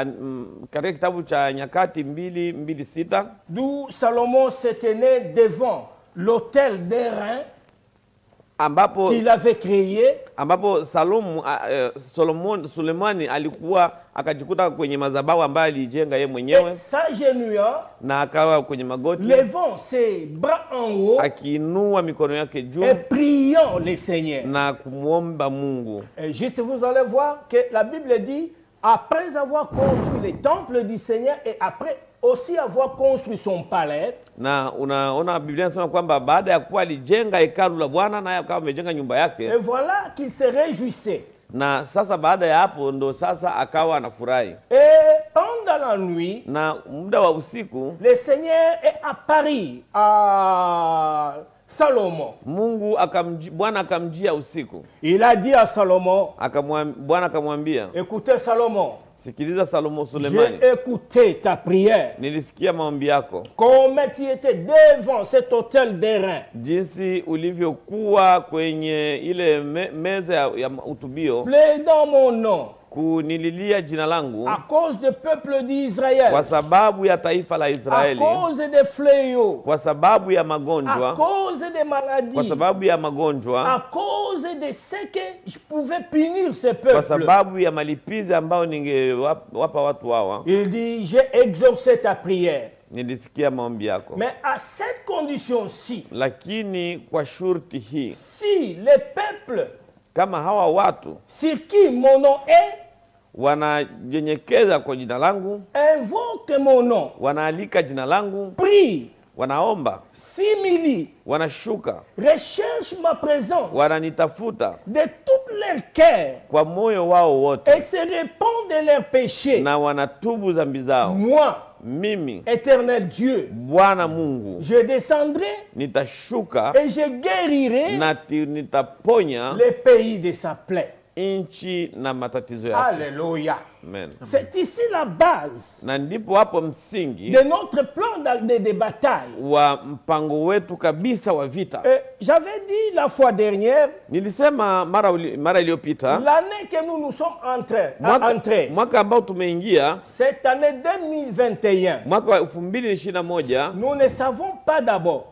kitabu cha Nyakati 2:6, D'où Salomon se tenait devant l'autel d'airain ambapo qu'il avait créé. ambapo Sulemani alikuwa akajikuta kwenye madhabahu ambayo alijenga yeye Et mwenyewe, s'agenouillant, na akawa kwenye magoti levant ses bras en haut akiinua mikono yake juu et priant le Seigneur. na kumwomba Mungu. Et juste, vous allez voir que la Bible dit, après avoir construit le temple du Seigneur et après aussi avoir construit son palais, Na unaona Biblia inasema kwamba baada ya kuwa alijenga hekalu la Bwana naye akawa amejenga nyumba yake, et voilà qu'il se réjouissait. na sasa baada ya hapo ndo sasa akawa anafurahi. Et pendant la nuit, Na muda wa usiku le Seigneur est apparu à Salomon. Bwana akamjia usiku, Il a dit à Salomon, Bwana akamwambia, écoutez Salomon, sikiliza Sulemani, j'ai écouté ta prière. nilisikia maombi yako, Comment tu étais devant cet autel d'airain. jinsi ulivyokuwa kwenye ile meza ya utubio Plaidant mon nom kunililia jina langu à cause du peuple d'Israël, kwa sababu ya taifa la à Israeli, cause des fléaux, kwa sababu ya à magonjwa, cause des kwa maladies, sababu ya à magonjwa, cause de ce que je pouvais punir ce kwa peuple. sababu ya malipizi ambayo ningewapa watu hawa, Il dit, j'ai exaucé ta prière. nilisikia maombi yako, Mais à cette condition-ci, lakini kwa shurti hii, si les peuples kama hawa watu sur qui mon nom est, wanajenyekeza kwa jina langu, invoquent mon nom, wanaalika jina langu, prie, wanaomba, s'humilie, wanashuka, recherche ma présence wananitafuta de tout leur cœur kwa moyo wao wote, et se répandent de leurs péchés, na wanatubu dhambi zao, moi, mimi éternel Dieu, Bwana Mungu je descendrai nitashuka et je guérirai na nitaponya les pays de sa plaie. nchi na matatizo yake. Alléluia. Amen. C'est ici la base Na ndipo hapo msingi de notre plan de bataille. wa mpango wetu kabisa wa vita. J'avais dit la fois dernière, Nilisema mara iliyopita, l'année que nous nous sommes entrés, mwaka ambao tumeingia, cette année 2021, mwaka wa 2021, nous ne savons pas d'abord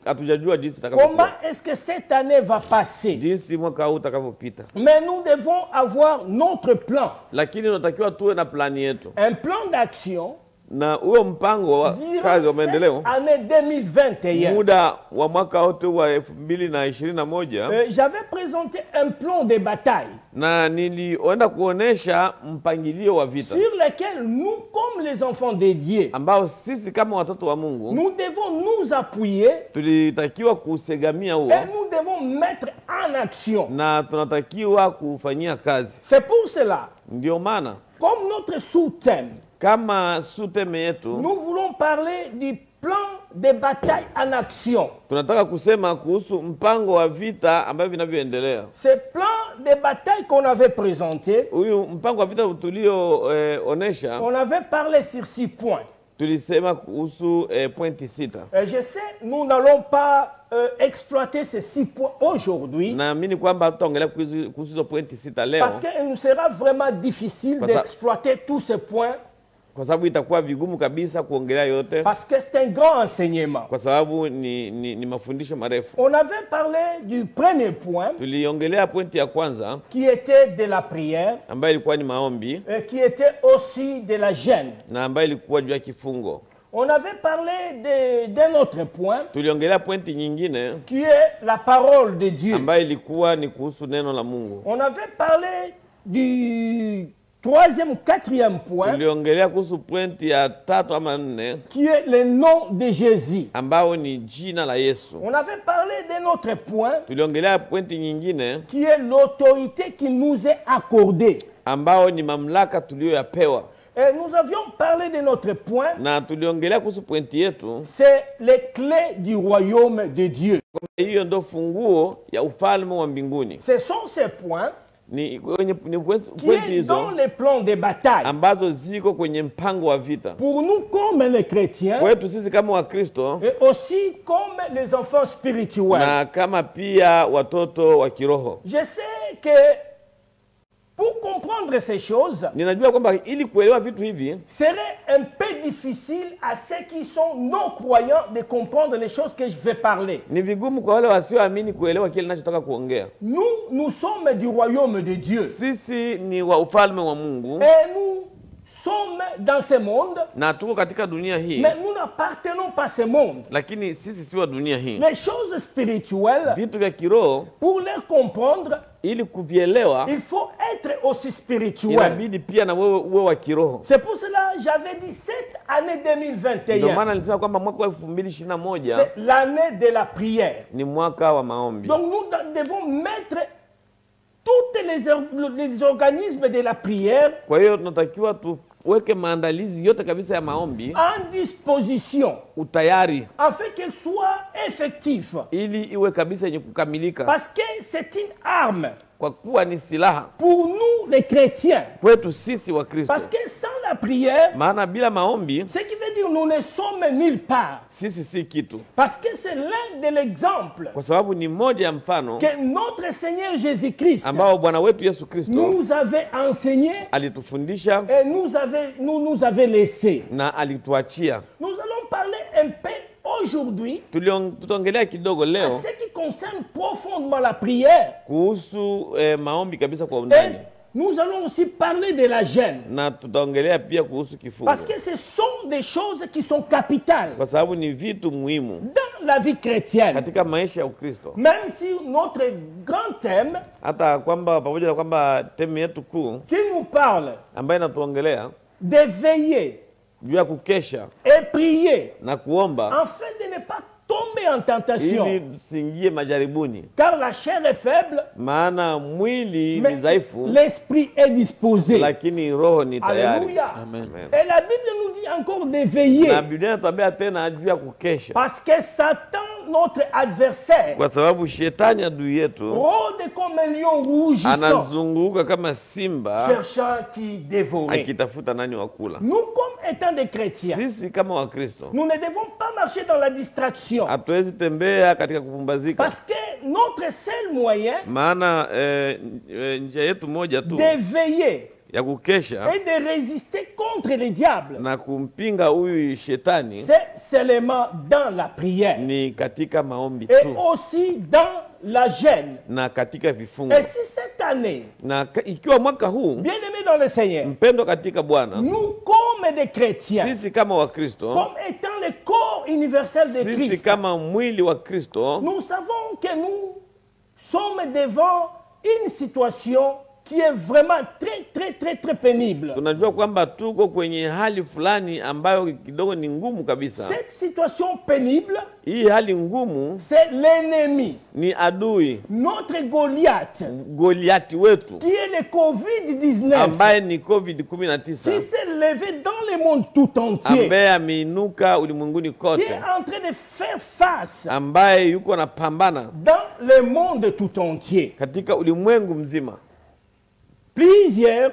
hatujajua jinsi comment itakavyokuwa, est-ce que cette année va passer. jinsi mwaka huu utakavyopita, Mais nous devons avoir notre plan, lakini unatakiwa tuwe na plani yetu un plan d'action na huo mpango wa kazi wa durant maendeleo cette année 2021. muda wa mwaka wote wa 2021. J'avais présenté un plan de bataille Na nilienda kuonesha mpangilio wa vita sur lequel nous, comme les enfants dédiés, ambao sisi kama watoto wa Mungu nous devons nous appuyer tulitakiwa kusegamia huo, et nous devons mettre en action. na tunatakiwa kufanyia kazi. C'est pour cela, Ndio maana comme notre sous-thème, kama suteme yetu nous voulons parler du plan de bataille en action. Tunataka kusema kuhusu mpango wa vita ambavyo vinavyoendelea. Ce plan de bataille qu'on avait présenté, Huyu mpango wa vita tulioonyesha, on avait parlé sur 6 points. tulisema kuhusu pointi 6. Je sais, nous n'allons pas exploiter ces 6 points aujourd'hui, Naamini kwamba hatutaongelea kuhusu hizo pointi 6 leo, parce qu'il nous sera vraiment difficile Parce- d'exploiter tous ces points, kwa sababu itakuwa vigumu kabisa kuongelea yote, parce que c'est un grand enseignement. kwa sababu ni mafundisho marefu. On avait parlé du premier point, Tuliongelea pointi ya kwanza qui était de la prière, ambayo ilikuwa ni maombi et qui était aussi de la gêne. na ambayo ilikuwa juu ya kifungo. On avait parlé d'un autre point, Tuliongelea pointi nyingine qui est la parole de Dieu. ambayo ilikuwa ni kuhusu neno la Mungu. On avait parlé du troisième, quatrième point, Tuliongelea kuhusu pointi ya 3 ama 4 qui est le nom de Jésus. ambao ni jina la Yesu. On avait parlé d'un autre point, Tuliongelea pointi nyingine qui est l'autorité qui nous est accordée. ambao ni mamlaka tuliyoyapewa, Et nous avions parlé de notre point, na tuliongelea kuhusu pointi yetu. c'est les clés du royaume de Dieu. Hiyo ndo funguo ya ufalme wa mbinguni. Ce sont ces points Ni qui pointi est hizo dans les plans de bataille. ambazo ziko kwenye mpango wa vita Pour nous comme les chrétiens, kwetu sisi kama Wakristo, et aussi comme les enfants spirituels. na kama pia watoto wa kiroho. Je sais que pour comprendre ces choses, Ninajua kwamba ili kuelewa vitu hivi serait un peu difficile à ceux qui sont non-croyants de comprendre les choses que je vais parler. ni vigumu kwa wale wasioamini kuelewa kile ninachotaka kuongea. Nous sommes du royaume de Dieu. Sisi ni wa ufalme wa Mungu Et nous sommes dans ce monde, na tuko katika dunia hii, mais nous n'appartenons pas à ce monde. lakini sisi si wa dunia hii. Les choses spirituelles, Vitu vya kiroho pour les comprendre, ili kuvielewa il faut être aussi spirituel. inabidi pia na wewe uwe wa kiroho. C'est pour cela que j'avais dit cette année Ndio 2021, maana nilisema kwamba mwaka wa 2021 c'est l'année de la prière. ni mwaka wa maombi. Donc nous devons mettre tous les organismes de la prière Kwa hiyo tunatakiwa tuweke maandalizi yote kabisa ya maombi en disposition, utayari, afin qu'elles soient effectives. ili iwe kabisa yenye kukamilika, Parce que c'est une arme kwa kuwa ni silaha pour nous les chrétiens. kwetu sisi wa Kristo. Parce que sans la prière, Maana bila maombi ce qui veut dire nous ne sommes nulle part. sisi si kitu, Parce que c'est l'un de l'exemple kwa sababu ni moja ya mfano que notre Seigneur Jésus-Christ ambao Bwana wetu Yesu Kristo nous avait enseigné alitufundisha et nous avait laissé. na alituachia. Nous allons parler un peu aujourd'hui Tutaongelea kidogo à leo ce qui concerne profondément la prière. kuhusu maombi kabisa kwa Et undani, nous allons aussi parler de la gêne. na tutaongelea pia kuhusu kifungo, Parce que ce sont des choses qui sont capitales kwa sababu ni vitu muhimu dans la vie chrétienne. katika maisha ya Ukristo. Même si notre grand thème Hata kwamba pamoja na kwamba temu yetu kuu qui nous parle ambayo inatuongelea de veiller juu ya kukesha et prier na kuomba afin de ne pas tomber en tentation. ili tusiingie majaribuni, Car la chair est faible, maana mwili ni mais dhaifu, l'esprit est disposé. lakini roho ni tayari. Alléluia. Amen. Et la Bible nous dit encore de veiller. Na Biblia inatuambia tena juu ya kukesha, Parce que Satan, notre adversaire, kwa sababu shetani adui yetu rôde comme un lion rougissant, anazunguka kama simba cherchant qui dévorer. akitafuta nani wa kula. Nous, comme étant des chrétiens, Sisi kama Wakristo nous ne devons pas marcher dans la distraction. hatuwezi tembea katika kupumbazika, Parce que notre seul moyen maana njia yetu moja tu de veiller ya kukesha et de résister contre le diable, na kumpinga huyu shetani c'est seulement dans la prière ni katika maombi et tu aussi dans la gêne. na katika vifungo. Et si cette année, Na ikiwa mwaka huu, bien-aimés dans le Seigneur, mpendo katika Bwana, nous comme des chrétiens, sisi kama Wakristo, comme étant le corps universel de sisi Christ, kama mwili wa Kristo, nous savons que nous sommes devant une situation qui est vraiment très pénible. Tunajua kwamba tuko kwenye hali fulani ambayo kidogo ni ngumu kabisa. Cette situation pénible, Hii hali ngumu c'est l'ennemi, ni adui, notre Goliath, Goliati wetu, qui est le Covid-19, ambaye ni qui COVID-19, s'est levé dans le monde tout entier, ambaye ameinuka ulimwenguni qui kote, est en train de faire face ambaye yuko anapambana dans le monde tout entier. katika ulimwengu mzima. Plusieurs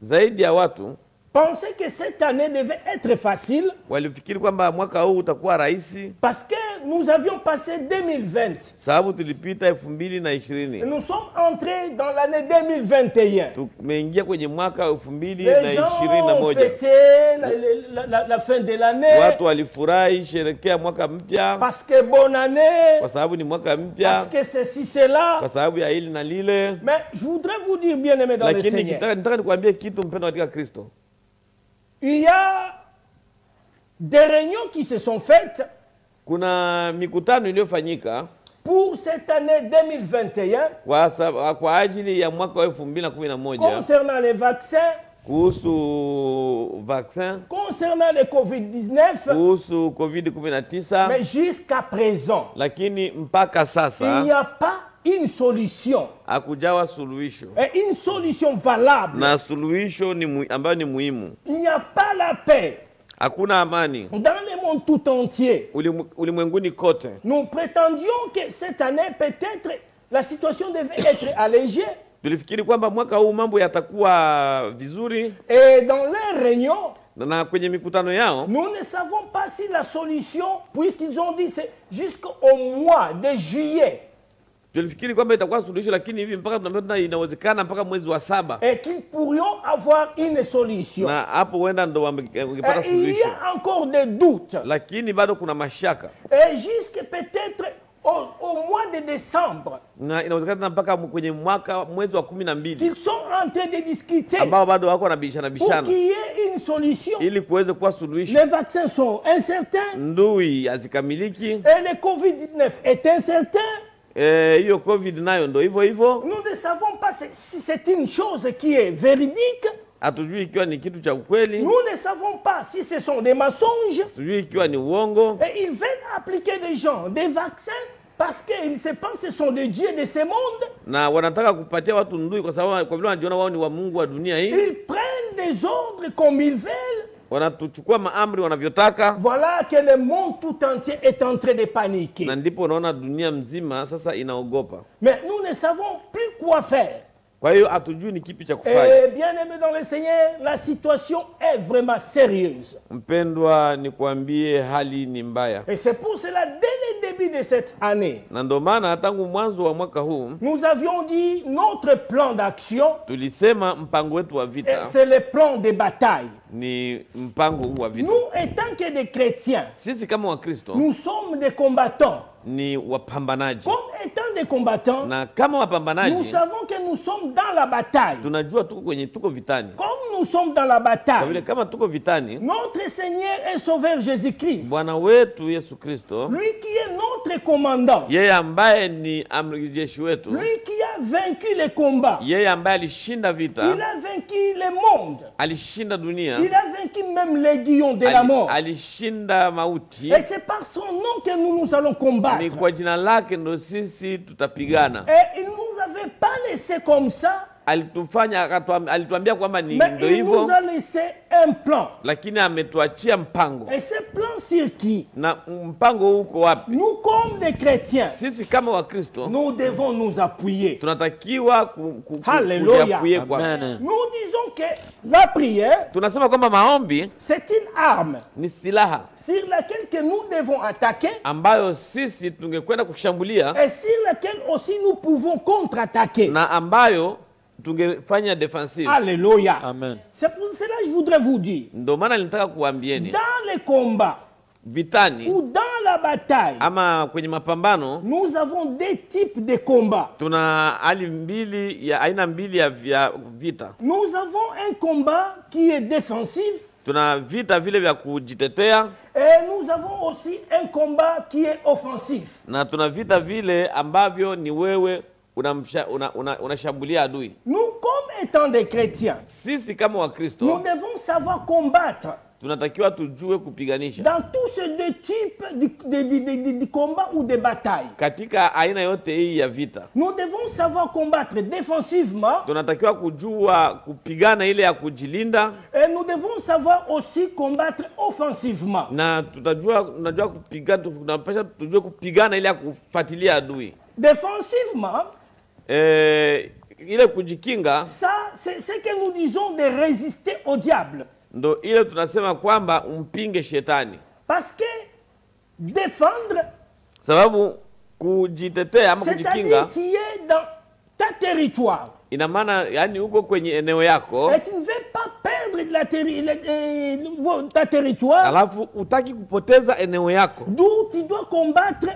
Zaidi ya watu pensaient que cette année devait être facile walifikiri kwamba mwaka huu utakuwa rahisi, parce que nous avions passé 2020. sababu tulipita 2020, Nous sommes entrés dans l'année 2021. tumeingia kwenye mwaka Les gens ont 2021. fêté la fin de l'année Watu walifurahi sherekea mwaka mpya parce que bonne année, kwa sababu ni mwaka parce mpya, que ceci, cela. kwa sababu ya hili na lile. Mais je voudrais vous dire, bien aimé dans le Lakini Seigneur, nataka nikwambie kitu mpendwa katika Kristo. il y a des réunions qui se sont faites Kuna mikutano iliyofanyika pour cette année 2021 kwa ajili ya mwaka wa 2011 concernant les vaccins, kuhusu vaccin, concernant le Covid-19, kuhusu COVID-19, mais jusqu'à présent, lakini mpaka il n'y sasa a pas une solution, hakujawa suluhisho, et une solution valable. na suluhisho ambayo ni muhimu. Il n'y a pas la paix Hakuna amani dans le monde tout entier. ulimwenguni kote. Nous prétendions que cette année, peut-être, la situation devait être allégée. Tulifikiri kwamba mwaka huu mambo yatakuwa vizuri, Et dans les réunions, na kwenye mikutano yao nous ne savons pas si la solution, puisqu'ils ont dit c'est jusqu'au mois de juillet, tulifikiri kwamba itakuwa suluhisho, lakini hivi mpaka tunaona inawezekana mpaka mwezi wa 7, et qu'ils pourrions avoir une solution. na hapo huenda ndo wangepata Et il y suluhisho, a encore des doutes. lakini bado kuna mashaka, Et jusque peut-être au mois de décembre, na inawezekana mpaka kwenye mwezi wa 12 qu'ils sont en train de discuter ambao bado wako wanabishana pour bishana qu'il y ait une solution. ili kuweze kuwa suluhisho. Les vaccins sont incertains Ndui hazikamiliki, et le Covid-19 est incertain. hiyo COVID nayo ndo hivyo hivyo. Nous ne savons pas si c'est une chose qui est véridique. Hatujui ikiwa ni kitu cha ukweli, Nous ne savons pas si ce sont des mensonges. hatujui ikiwa ni uongo, Et ils veulent appliquer des gens des vaccins parce qu'ils se pensent que ce sont des dieux de ce monde. na wanataka kupatia watu ndui kwa sababu kwa vile wanajiona wao ni wa Mungu wa dunia hii. Ils prennent des ordres comme ils veulent. Wanatuchukua maamri wanavyotaka, Voilà que le monde tout entier est en train de paniquer. na ndipo unaona dunia mzima sasa inaogopa. Mais nous ne savons plus quoi faire. Kwa hiyo hatujui ni kipi cha kufanya. Et bien aimé dans le Seigneur, la situation est vraiment sérieuse. Mpendwa, nikwambie hali ni mbaya, Et c'est pour cela, dès le début de cette année, na ndio maana tangu mwanzo wa mwaka huu nous avions dit notre plan d'action, tulisema mpango wetu wa vita c'est le plan de bataille. ni mpango huu wa vita. Nous, étant que des chrétiens, Sisi kama Wakristo nous sommes des combattants. ni wapambanaji, Comme étant des combattants, na kama nous wapambanaji savons que nous sommes dans la bataille. tunajua tuko vitani. Comme nous sommes dans la Kwa vile bataille, kama tuko vitani, notre Seigneur et Sauveur Jésus-Christ, Bwana wetu Yesu Kristo, lui qui est notre commandant, yeye ambaye ni amri jeshi wetu, lui qui a vaincu les combats, yeye ambaye alishinda il vita, a vaincu le monde, alishinda dunia, il a vaincu même les lions de la mort. alishinda mauti. Et c'est par son nom que nous allons combattre. Ni kwa jina lake ndo sisi tutapigana. Et il ne nous avait pas laissé comme ça, Alituambia kwamba ni mais ndo il nous hivyo, a laissé un plan. lakini ametuachia mpango. Et ce plan sur qui? Na mpango huu uko wapi? Nous, comme des chrétiens, Sisi kama Wakristo nous devons nous appuyer. tunatakiwa Hallelujah. kujiapuye kwa. Amen. Nous disons que la prière, Tunasema kwamba maombi c'est une arme ni silaha sur laquelle que nous devons attaquer ambayo sisi tungekwenda kushambulia et sur laquelle aussi nous pouvons contre-attaquer. na ambayo tungefanya defensive. Alléluia. Amen. C'est pour cela que je voudrais vous dire, Ndio maana nilitaka kuambieni dans les combats vitani ou dans la bataille, ama kwenye mapambano nous avons deux types de combats. tuna aina mbili ya vita. Nous avons un combat qui est défensif Tuna vita vile vya kujitetea et nous avons aussi un combat qui est offensif. na tuna vita vile ambavyo ni wewe unashambulia adui. Nous, comme étant des chrétiens, Sisi kama nous Wakristo devons savoir combattre tunatakiwa tujue kupiganisha dans tous ces deux types de combats ou de batailles. katika aina yote hii ya vita. Nous devons savoir combattre défensivement Tunatakiwa kujua kupigana ile ya kujilinda, et nous devons savoir aussi combattre offensivement. na tunajua kupigana, tunapaswa tujue kupigana ile ya kufuatilia adui. Défensivement, Ile kujikinga ça, c'est ce que nous disons de résister au diable. ndo ile tunasema kwamba umpinge shetani, Parce que défendre, sababu kujitetea ama c'est-à-dire kujikinga tu es dans ta territoire. ina maana yani uko kwenye eneo yako, Et tu ne veux pas perdre ta territoire, alafu utaki kupoteza eneo yako, d'où tu dois combattre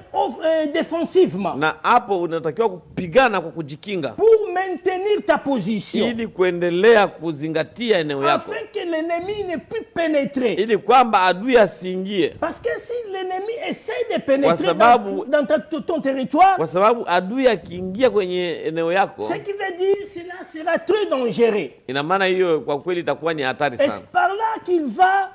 défensivement na hapo unatakiwa kupigana kwa kujikinga pour maintenir ta position, ili kuendelea kuzingatia eneo yako, afin que l'ennemi ne puisse pénétrer. ili kwamba adui asiingie, Parce que si l'ennemi essaie de pénétrer sababu- dans ton territoire, kwa sababu adui akiingia kwenye eneo yako, ce qui veut dire cela sera très dangereux. ina maana hiyo kwa kweli itakuwa ni hatari Et sana, c'est par là qu'il va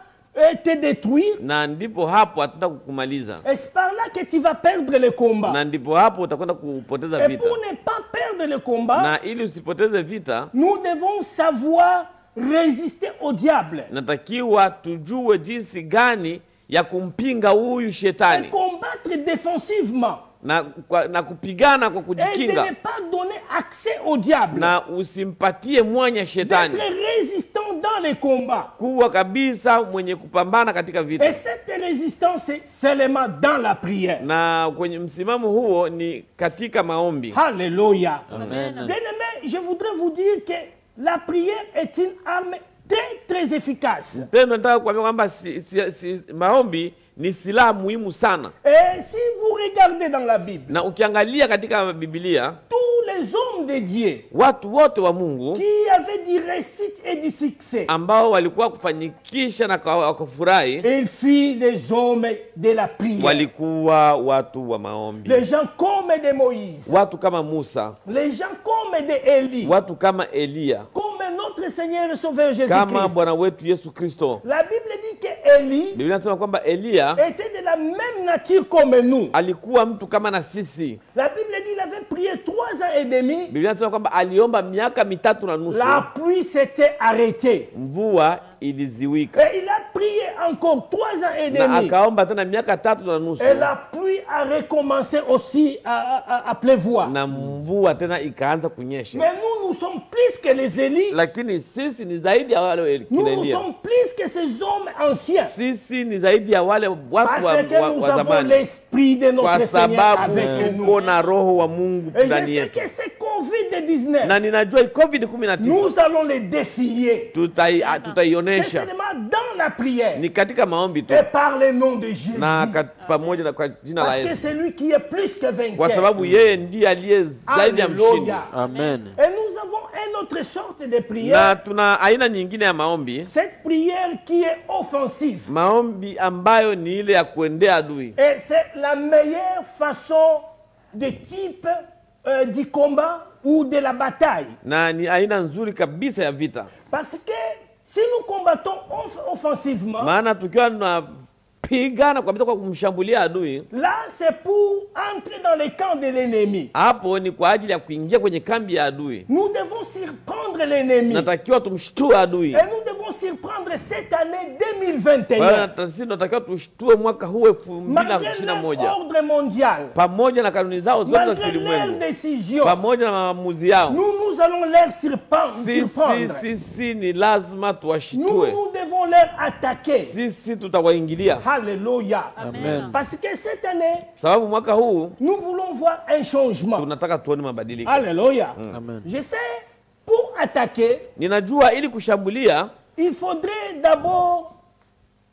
te détruire. na ndipo hapo hatutaka kukumaliza, Et c'est par là que tu vas perdre le combat. na ndipo hapo utakwenda kupoteza Et vita. pour ne pas perdre le combat, Na ili usipoteze vita, nous devons savoir résister au diable. natakiwa tujue jinsi gani ya kumpinga huyu Et shetani combattre défensivement. na kupigana kwa Et de kujikinga, ne pas donner accès au diable. na usimpatie mwanya D'être shetani, résistant dans les combats. kuwa kabisa mwenye kupambana katika Et vita. cette résistance, c'est seulement dans la prière. Na kwenye msimamo huo ni katika maombi. Alléluia. Amen. Bien-aimés, je voudrais vous dire que la prière est une arme très, très efficace. Tena nataka kuambia kwamba maombi ni silaha muhimu sana, Et si vous regardez dans la Bible, na ukiangalia katika Biblia tous les hommes de Dieu watu wote wa Mungu qui avaient du réussite et du succès, ambao walikuwa kufanyikisha na wakafurahi, ils furent des hommes de la prière. walikuwa watu wa maombi, Les gens comme de Moïse, watu kama Musa, les gens comme de Élie, watu kama Eliya, comme notre Seigneur et Sauveur kama Jésus-Christ. Bwana wetu Yesu Kristo. La Bible dit que Élie Biblia inasema kwamba Eliya était de la même nature comme nous. alikuwa mtu kama na sisi. La Bible dit qu'il avait prié 3 ans et demi. Biblia inasema kwamba aliomba miaka 3.5, La pluie s'était arrêtée. mvua iliziwika, Et il a prié encore 3 ans et na demi. akaomba tena miaka 3.5, Et la pluie a recommencé aussi à pleuvoir. na mvua tena ikaanza kunyesha. Mais nous sommes plus que les Élis. Lakini sisi ni zaidi ya wale kina Nous Eliya, sommes plus que ces hommes anciens. sisi ni zaidi ya wale watu Parce que nous wa avons zamani, l'esprit de kwa notre Seigneur sababu avec nous. tuko na roho wa Mungu Et je ndani sais yetu, que c'est COVID-19. na ninajua COVID-19 Nous allons les défier. C'est tutaionyesha seulement dans la prière ni katika maombi tu, et par le nom de Jésus. na pamoja na kwa jina la Parce que Yesu, c'est lui qui est plus que kwa vainqueur. sababu yeye ndiye aliye zaidi ya mshindi. Alléluia. Amen. Et nous avons une autre sorte de prière. Na tuna aina nyingine ya maombi, Cette prière qui est offensive. maombi ambayo ni ile ya kuendea adui, Et c'est la meilleure façon de type du combat ou de la bataille. na ni aina nzuri kabisa ya vita, Parce que si nous combattons offensivement, maana tukiwa tunapigana kabisa kwa kumshambulia adui, là c'est pour entrer dans le camp de l'ennemi. hapo ni kwa ajili ya kuingia kwenye kambi ya adui. Nous devons surprendre l'ennemi. Natakiwa tumshtue adui. Et nous devons surprendre cette année Kwa hiyo 2021. sisi tunatakiwa tushtue mwaka huu Malgré 2021 leur ordre mondial, pamoja na kanuni zao zote za malgré leurs kiulimwengu, décisions, pamoja na maamuzi yao. nous allons leur surprendre. Sisi ni lazima Nous tuwashtue, devons leur attaquer. sisi tutawaingilia, Alléluia. Amen. Parce que cette année, sababu mwaka huu nous voulons voir un changement. tunataka tuone mabadiliko. Alléluia. Amen. Je sais, pour attaquer, Ninajua ili kushambulia il faudrait d'abord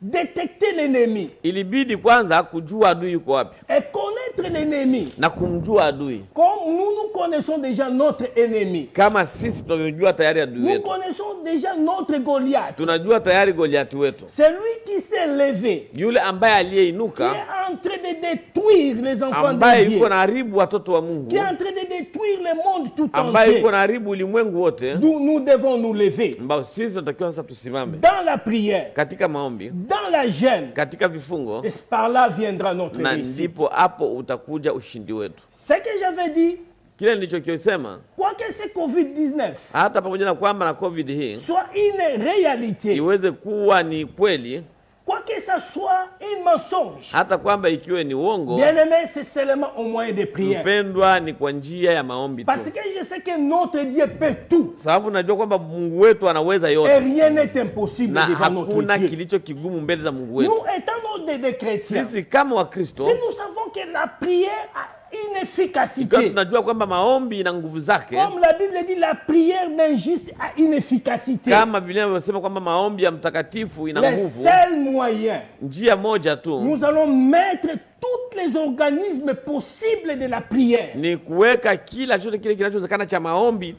détecter l'ennemi ilibidi kwanza kujua adui yuko wapi et connaître l'ennemi. na kumjua adui. Comme comme nous connaissons déjà notre ennemi, kama sisi tunajua tayari adui nous wetu, connaissons déjà notre Goliath, tunajua tayari Goliati wetu, c'est lui qui s'est levé, yule ambaye qui aliyeinuka, est en train de détruire les enfants ambaye de Dieu, yuko na haribu watoto wa Mungu, qui est en train de détruire le monde tout ambaye entier. yuko na haribu ulimwengu wote, Nous devons nous lever ambao sisi tunatakiwa sasa tusimame dans la prière, katika maombi, dans la gêne, katika vifungo, et par là viendra notre na réussite. ndipo hapo utakuja ushindi wetu. Ce que j'avais dit, Kile nilichokisema, quoique ce Covid-19 hata pamoja na kwamba na COVID hii soit une réalité, iweze kuwa ni kweli, quoique ça soit un mensonge, hata kwamba ikiwe ni uongo, bien aimé, c'est seulement au moyen de prière. mpendwa, ni kwa njia ya maombi tu, Parce que je sais que notre Dieu peut tout. sababu najua kwamba Mungu wetu anaweza Et yote, rien n'est impossible na devant notre hakuna Dieu. kilicho kigumu mbele za Mungu wetu. Nous étant des chrétiens, Sisi kama Wakristo, si nous savons que la prière a une ikiwa efficacité, tunajua kwamba maombi ina nguvu zake, comme la Bible dit, la prière d'un juste a une efficacité. kama Biblia inavyosema kwamba maombi ya mtakatifu ina Le nguvu, seul moyen, njia moja tu nous allons mettre tous les organismes possibles de la prière ni kuweka kila chochote kile kinachowezekana cha maombi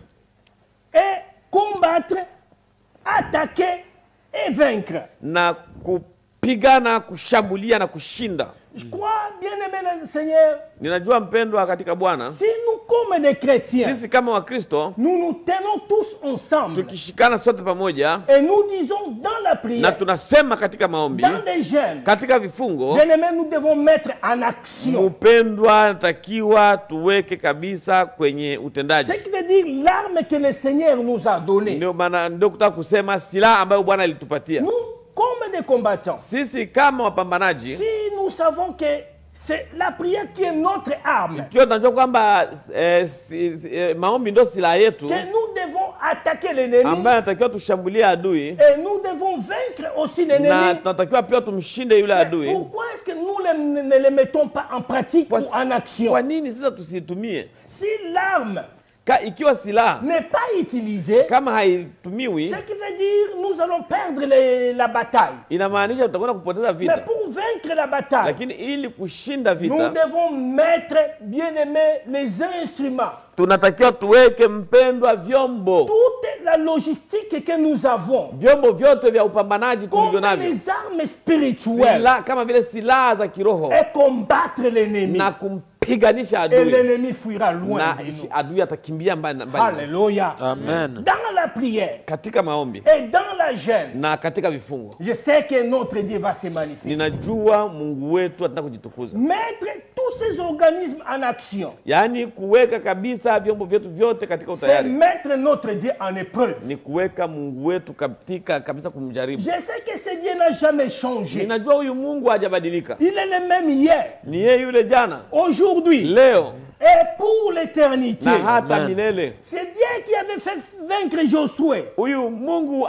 et combattre, attaquer et vaincre. na kupigana, kushambulia na kushinda. Je crois, bien-aimé le Seigneur, Ninajua mpendwa katika Bwana, si nous, comme des chrétiens, sisi kama Wakristo nous nous tenons tous ensemble tukishikana sote pamoja et nous disons dans la na prière, tunasema katika maombi, dans des jeûnes, katika vifungo, bien-aimé, nous devons mettre en action. mpendwa, natakiwa tuweke kabisa kwenye utendaji. Ce qui veut dire l'arme que le Seigneur nous a donnée. Ndio maana ndio kutaka kusema silaha ambayo Bwana alitupatia Nous, comme des combattants, sisi kama wapambanaji. si nous savons que c'est la prière qui est notre arme, Ikiwa tunajua kwamba maombi ndio silaha yetu que nous devons attaquer l'ennemi ambayo natakiwa tushambulie adui, et nous devons vaincre aussi na l'ennemi. tunatakiwa pia tumshinde yule Mais adui. pourquoi est-ce que nous ne les mettons pas en pratique ou en action? Kwa nini sasa tusitumie? Si l'arme Ikiwa silaha n'est pas utilisée, kama haitumiwi, ce qui veut dire nous allons perdre la bataille. inamaanisha tutakwenda kupoteza Mais vita. pour vaincre la bataille, Lakini ili kushinda nous vita, devons mettre, bien aimé, les instruments, tunatakiwa tuweke mpendwa vyombo, toute la logistique que nous avons, vyombo vyote vya upambanaji tulivyo comme navyo, les armes spirituelles, kama vile silaha za kiroho, et combattre l'ennemi. na kumpiganisha Et adui, l'ennemi fuira loin na de nous. adui atakimbia mbali. Alléluia. Amen. Dans la prière Katika maombi et dans la gêne, na katika vifungo, je sais que notre Dieu va se manifester. ninajua Mungu wetu atataka kujitukuza, Mettre tous ces organismes en action, yaani kuweka kabisa vyombo vyetu vyote katika c'est utayari, mettre notre Dieu en épreuve. ni kuweka Mungu wetu katika kabisa kumjaribu. Je sais que ce Dieu n'a jamais changé. Ninajua huyu Mungu hajabadilika, Il est le même hier, ni yeye yule jana, aujourd'hui leo et pour l'éternité. na hata Amen. milele. C'est Dieu qui avait fait vaincre Josué, Huyu Mungu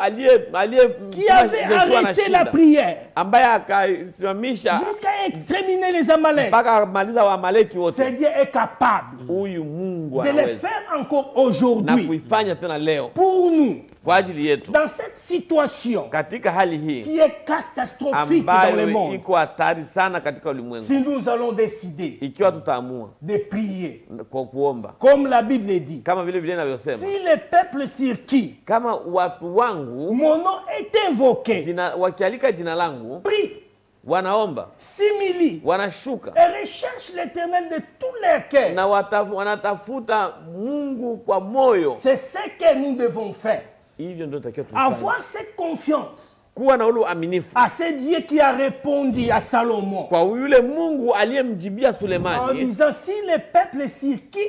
qui avait arrêté la prière ambaye akasimamisha jusqu'à exterminer les Amaleks. mpaka amaliza Waamaleki Ce wote. Dieu est capable Huyu Mungu de le anaweza faire encore na aujourd'hui kuifanya tena leo pour nous kwa ajili yetu dans cette situation katika hali hii qui est catastrophique dans le ambayo monde. iko hatari sana katika ulimwengu, Si nous allons décider ikiwa tutaamua de prier, kwa kuomba comme la Bible dit, kama vile Biblia inavyosema, si le peuple sur qui kama watu wangu mon nom est invoqué, wakialika jina langu, prie, wanaomba, s'humilie wanashuka et recherche l'éternel de tout leur cœur, na wanatafuta Mungu kwa moyo, c'est ce que nous devons faire. hivyo ndio tutakiwa tufanye, Avoir cette confiance kuwa na ule uaminifu à ce Dieu qui a répondu à Salomon kwa yule Mungu aliyemjibia en Sulemani disant, si le peuple sur qui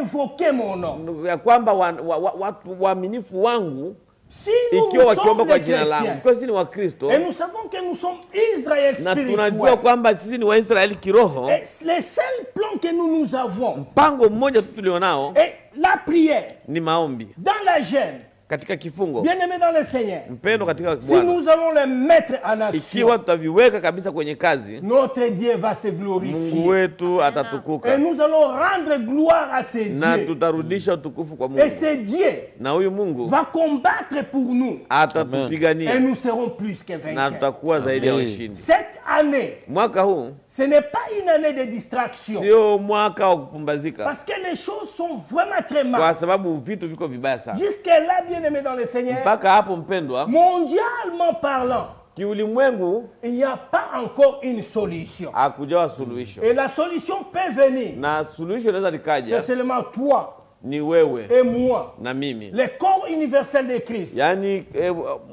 invoquait mon nom, ya kwamba watu waaminifu wangu si nous, ikiwa nous wakiomba sommes kwa des jina langu, chrétiens, kwa sisi ni Wakristo et nous savons que nous sommes Israël na tunajua spirituel, kwamba sisi ni Waisraeli kiroho, et le seul plan que nous avons mpango mmoja tu tulionao est la prière ni maombi dans la gêne. katika kifungo. Bien aimé dans le Seigneur, Mpendo katika si Bwana, nous allons le mettre en action, ikiwa tutaviweka kabisa kwenye kazi, notre Dieu va se Mungu glorifier. wetu Et atatukuka nous allons rendre gloire à ce na Dieu. tutarudisha utukufu kwa Et Mungu, ce Dieu na huyu Mungu va combattre pour nous. Et atatupigania nous serons plus que na vainqueurs. tutakuwa zaidi ya Amen. washindi. Cette année, Mwaka huu Ce n'est pas une année de distraction. sio mwaka wa kupumbazika, Parce que les choses sont vraiment très kwa mal. sababu vitu viko vibaya sana. Jusque-là, bien-aimé dans le Seigneur, Mpaka hapo mpendwa, mondialement parlant, kiulimwengu il n'y a pas encore une solution. hakujawa suluhisho, Et la solution peut venir. na suluhisho inaweza C'est likaja seulement toi ni wewe et moi. na mimi, Le corps universel de Christ. yaani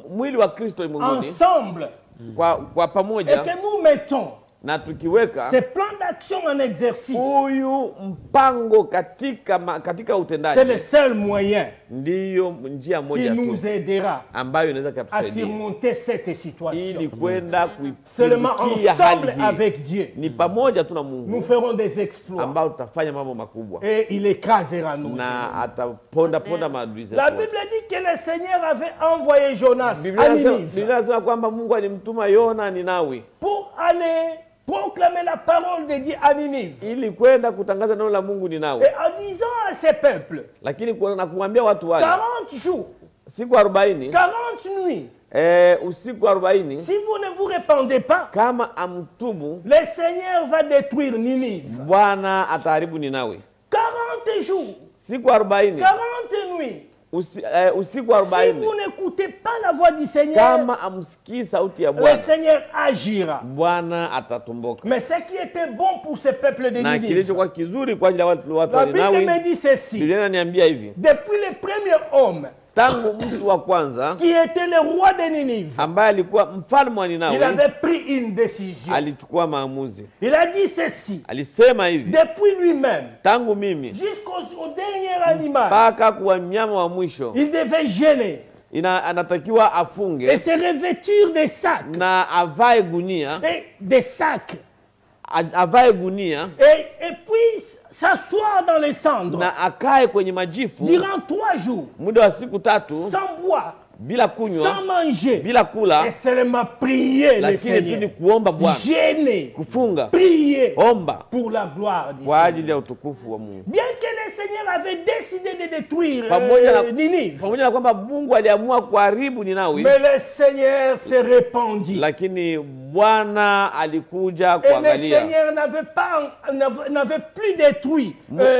mwili wa Kristo ulimwenguni Ensemble. kwa Et pamoja, que nous mettons na tukiweka ces plans d'action en exercice. huyu mpango katika C'est le utendaji, seul moyen ndiyo njia qui moja tu nous aidera ambayo inaweza à kutusaidia surmonter cette ili situation. kwenda Seulement kuifikia hali ensemble hii. avec Dieu, Ni pamoja tu na nous Mungu ferons des exploits. ambao tutafanya mambo makubwa Et il écrasera nos na ennemis. ataponda maadui zetu La wote. Bible dit que le Seigneur avait envoyé Jonas Biblia à inasema- Ninive Biblia inasema kwamba Mungu alimtuma Yona Ninawi pour aller proclamer la parole de Dieu à Ninive. ili kwenda kutangaza neno la Mungu Ninawi, Et en disant à ces peuples, lakini na kumwambia watu wale 40 jours, siku 40 40 nuits, usiku 40 si vous ne vous répandez pas, kama amtubu le Seigneur va détruire Ninive. Bwana ataharibu Ninawi. 40 jours, Siku 40 40 nuits. usiku Si 40 vous n'écoutez pas la voix du Seigneur, kama amsikii sauti ya le Bwana, Seigneur agira. Bwana atatumbuka. Mais ce qui était bon pour ce peuple de Na Ninive, kilichokuwa kizuri kwa ajili ya watu wa la Bible Ninawi, me dit ceci. Biblia inaniambia hivi, Depuis le premier homme tangu mtu wa kwanza qui était le roi de Ninive, ambaye alikuwa mfalme wa il Ninawi avait pris une décision. alichukua maamuzi, Il a dit ceci. alisema hivi, Depuis lui-même tangu mimi jusqu'au dernier animal, mpaka kuwa mnyama wa mwisho il devait gêner anatakiwa et afunge se revêtir des sacs, na avae gunia, et des sacs, avae gunia et puis s'asseoir dans les cendres na akae kwenye majifu durant 3 jours, muda wa siku 3 sans boire, bila sans kunywa manger, bila kula, et seulement prier le lakini tu ni Seigneur. kuomba Bwana, Gêner, kufunga, prier omba pour la gloire du kwa Seigneur. ajili ya utukufu wa Mungu. Bien que le Seigneur avait décidé de détruire Pamoja na- Ninive, Pamoja na kwamba Mungu aliamua kuharibu Ninawi, mais le Seigneur se répandit. lakini Bwana alikuja Et le kuangalia. Seigneur n'avait plus détruit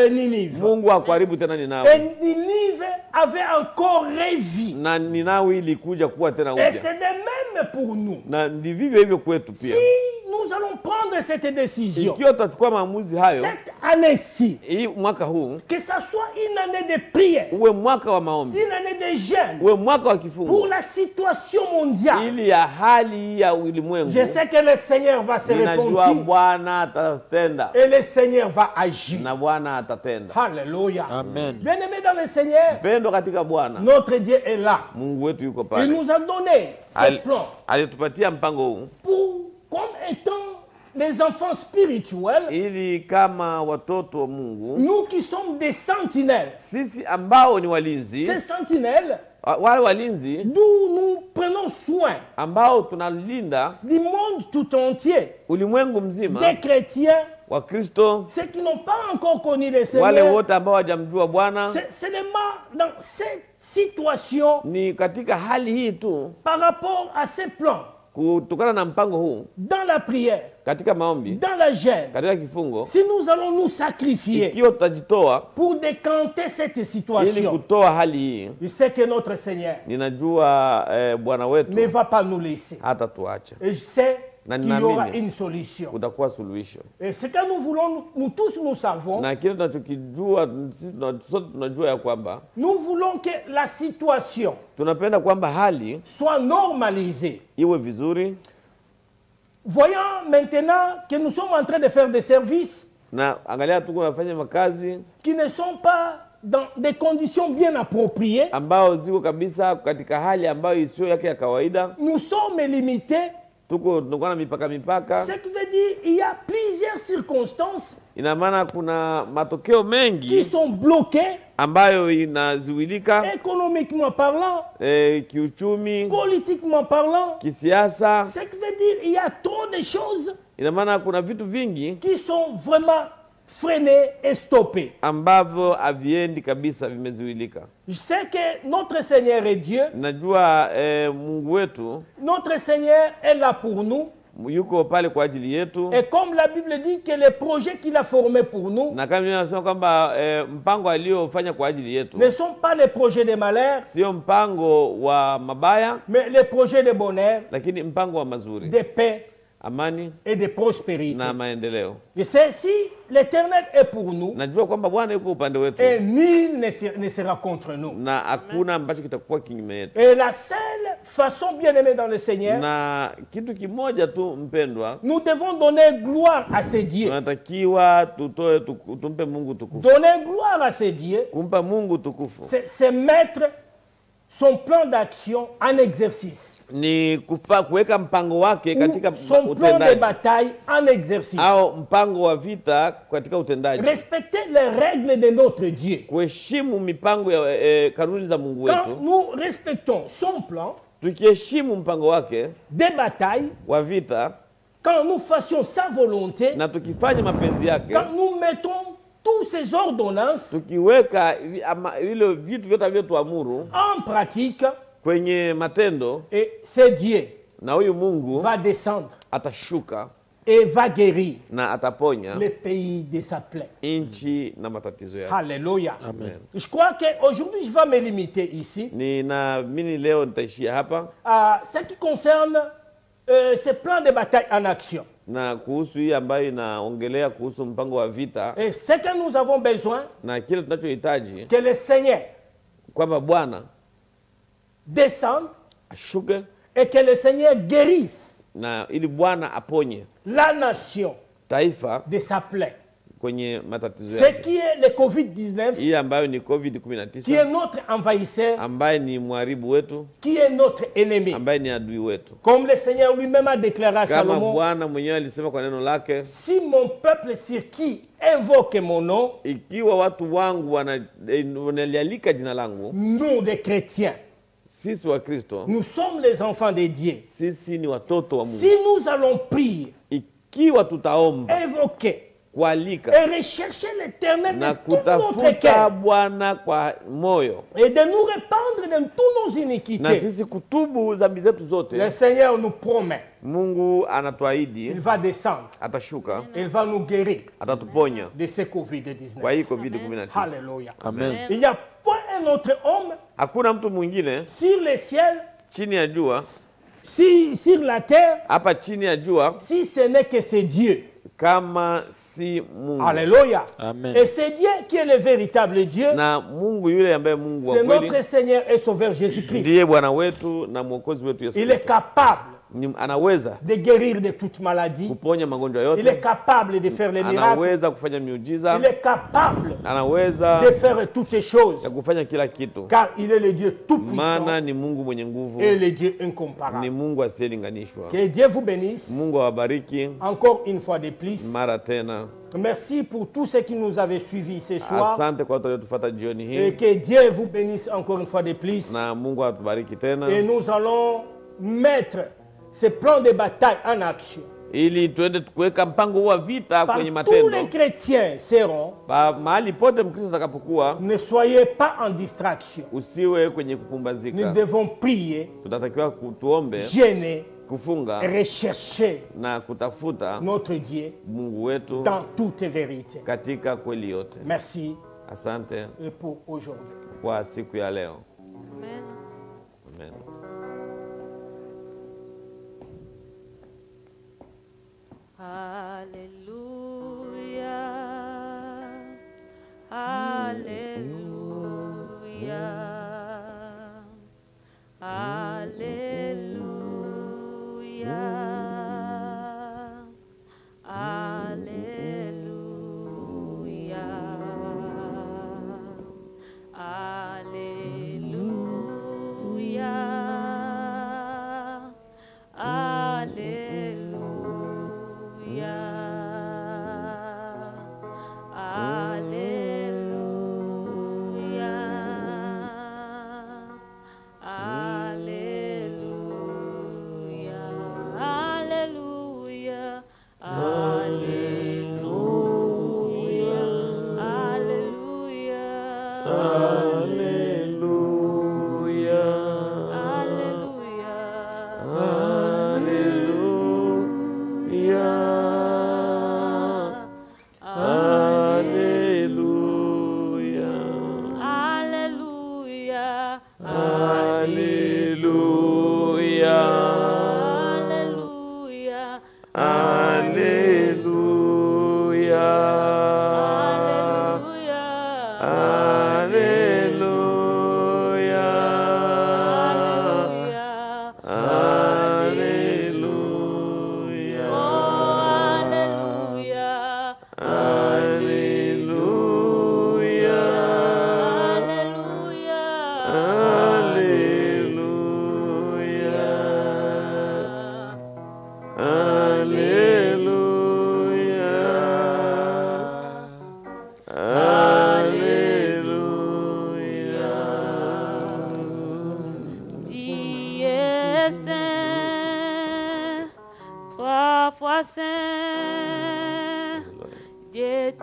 Ninive. Mungu hakuharibu tena Et Ninawi, Ninive avait encore révi. na Ninawi ilikuja kuwa tena Et upya, c'est de même pour nous. na ndi vivyo hivyo kwetu Si pia. nous allons prendre cette décision, Ikiwa tutachukua maamuzi hayo cette année-ci, hii mwaka huu, que ça soit une année de prière, uwe mwaka wa maombi, une année de jeûne, uwe mwaka wa pour kifungo, la situation mondiale, ili ya hali ya ulimwengu, je sais que le Seigneur va se ninajua répandre Bwana atatenda et le Seigneur va agir. na Bwana atatenda. Alléluia. Amen. Bien-aimés dans le Seigneur, Pendo katika Bwana, notre Dieu est là. Mungu wetu yuko Il pale, nous a donné ce Ali- plan alitupatia mpango huu pour, comme étant les enfants spirituels, ili kama watoto wa Mungu, nous qui sommes des sentinelles, sisi ambao ni walinzi, ces sentinelles, wale walinzi d'où nous prenons soin ambao tunalinda du monde tout entier, ulimwengu mzima, des chrétiens, wa Kristo, ceux qui n'ont pas encore connu le wale Seigneur. wote ambao hawajamjua Bwana. C'est seulement dans cette situation, Ni katika hali hii tu, par rapport à ces plans, kutokana na mpango huu, dans la prière, katika maombi, dans la gêne, katika kifungo, si nous allons nous sacrifier ikiwa tutajitoa pour décanter cette ili situation, kutoa hali hii, je sais que notre Seigneur ninajua Bwana ne wetu va pas nous laisser. hata tuacha, Et je sais Na qu'il y aura ninaamini une solution. kutakuwa suluhisho. Et ce que nous voulons, nous tous nous savons, Na kile tunachokijua sisi sote tunajua ya kwamba nous voulons que la situation tunapenda kwamba hali soit normalisée. iwe vizuri, Voyons maintenant que nous sommes en train de faire des services na angalia tuko nafanya makazi qui ne sont pas dans des conditions bien appropriées. ambao ziko kabisa katika hali ambayo isiyo yake ya kawaida. Nous sommes limités. Tunakuwa na mipaka, Ce qui veut dire qu'il y a plusieurs circonstances ina maana kuna matokeo qui mengi sont bloquées, ambayo inaziwilika, économiquement parlant, kiuchumi, politiquement parlant. kisiasa. Ce qui veut dire qu'il y a trop de choses Ina maana kuna vitu vingi qui sont vraiment freinées et stoppées. ambavyo haviendi kabisa, vimeziwilika. Je sais que notre Seigneur est Dieu. Najua Mungu wetu Notre Seigneur est là pour nous. yuko pale kwa ajili yetu, Et comme la Bible dit que les projets qu'il a formés pour nous na kama ninasema kwamba mpango aliofanya kwa ajili yetu ne sont pas les projets de malheur, sio mpango wa mabaya, mais les projets de bonheur, lakini mpango wa mazuri, de paix amani et de prospérité. na maendeleo. Je sais, si l'Éternel est pour nous, Najua kwamba Bwana yuko upande wetu et nul ne sera contre nous. na hakuna ambacho kitakuwa kinyume yetu. Et la seule façon, bien-aimée dans le Seigneur, Na kitu kimoja tu mpendwa, nous devons donner gloire à ce Dieu. tunatakiwa tumpe Mungu tukufu. Donner gloire à ce Dieu, Kumpa Mungu tukufu c'est mettre son plan d'action en exercice. ni kuweka mpango wake katika Ou son plan de utendaji, bataille en exercice. au mpango wa vita katika utendaji, Respecter les règles de notre Dieu. kuheshimu mipango ya kanuni za Mungu Quand wetu. nous respectons son plan Tukiheshimu mpango wake de bataille, wa vita quand nous fassions sa volonté, na tukifanya mapenzi yake, quand nous mettons toutes ces ordonnances tukiweka vile vitu vyote alivyotuamuru en pratique, kwenye matendo, et ce Dieu na huyu Mungu va descendre atashuka et va guérir na ataponya le pays de sa plaie. nchi na matatizo yake. Alléluia. Amen. Je crois qu'aujourd'hui, je vais me limiter ici Ninaamini leo nitaishia hapa à ce qui concerne ce plan de bataille en action. na kuhusu hii ambayo inaongelea kuhusu mpango wa vita, Et ce que nous avons besoin, na kile tunachohitaji que le Seigneur kwamba Bwana descende ashuke et que le Seigneur guérisse na ili Bwana aponye la nation taifa de sa plaie. kwenye matatizo Ce yake, qui est le Covid-19, hii ambayo ni qui est COVID-19, notre envahisseur, ambaye ni mharibu wetu, qui est notre ennemi. ambaye ni adui wetu. Comme le Seigneur lui-même a déclaré à Kama Salomon, Bwana mwenyewe alisema kwa neno lake, si mon peuple sur qui invoque mon nom, ikiwa watu wangu wanalialika jina langu, nous des chrétiens, sisi wa Kristo, nous sommes les enfants de Dieu. sisi ni watoto wa Mungu. Si nous allons prier, Ikiwa tutaomba, invoquer kualika et rechercher l'Éternel na de tout notre kutafuta cœur Bwana kwa moyo, et de nous répandre de toutes nos na iniquités, sisi kutubu dhambi zetu le zote, Seigneur nous promet, Mungu il anatuahidi va descendre, atashuka, il va nous guérir atatuponya de ce kwa Covid-19. hii COVID-19. Alléluia. Amen. Il n'y a pas un autre homme Hakuna mtu mwingine sur le ciel, chini ya jua, sur la terre, hapa chini ya jua, si ce n'est que c'est Dieu. kama si Mungu. Alléluia. Amen. Et c'est Dieu qui est le véritable Dieu. Na Mungu yule ambaye Mungu wa C'est kweli notre Seigneur et Sauveur Jésus-Christ. ndiye Bwana wetu na Mwokozi wetu Yesu Il est Kristo. capable Anaweza de guérir de toute maladie. kuponya magonjwa Il est yote, capable de faire les miracles. anaweza kufanya miujiza, Il est capable anaweza de faire toutes choses. ya kufanya kila kitu, Car il est le Dieu tout-puissant maana ni Mungu mwenye nguvu, et le Dieu ni incomparable. Mungu asiyelinganishwa. Que Dieu vous bénisse Mungu awabariki encore une fois de plus. mara tena. Merci pour tous ceux qui nous avaient suivis ce soir. Asante kwa watu waliotufuata jioni Et hii, que Dieu vous bénisse encore une fois de plus. na Mungu atubariki tena, Et nous allons mettre ce plan de bataille en action. ili tuende kuweka mpango huu wa vita kwenye Par tous les matendo. chrétiens seront, Mahali pote Mkristo atakapokuwa, ne soyez pas en distraction. usiwe kwenye Nous kupumbazika. devons prier, Tutatakiwa tuombe, jeûner, kufunga rechercher na kutafuta notre Dieu Mungu wetu dans toute vérité. katika kweli yote. Merci Asante et pour aujourd'hui. kwa siku ya leo. Amen. Amen. Hallelujah. Hallelujah. Hallelujah.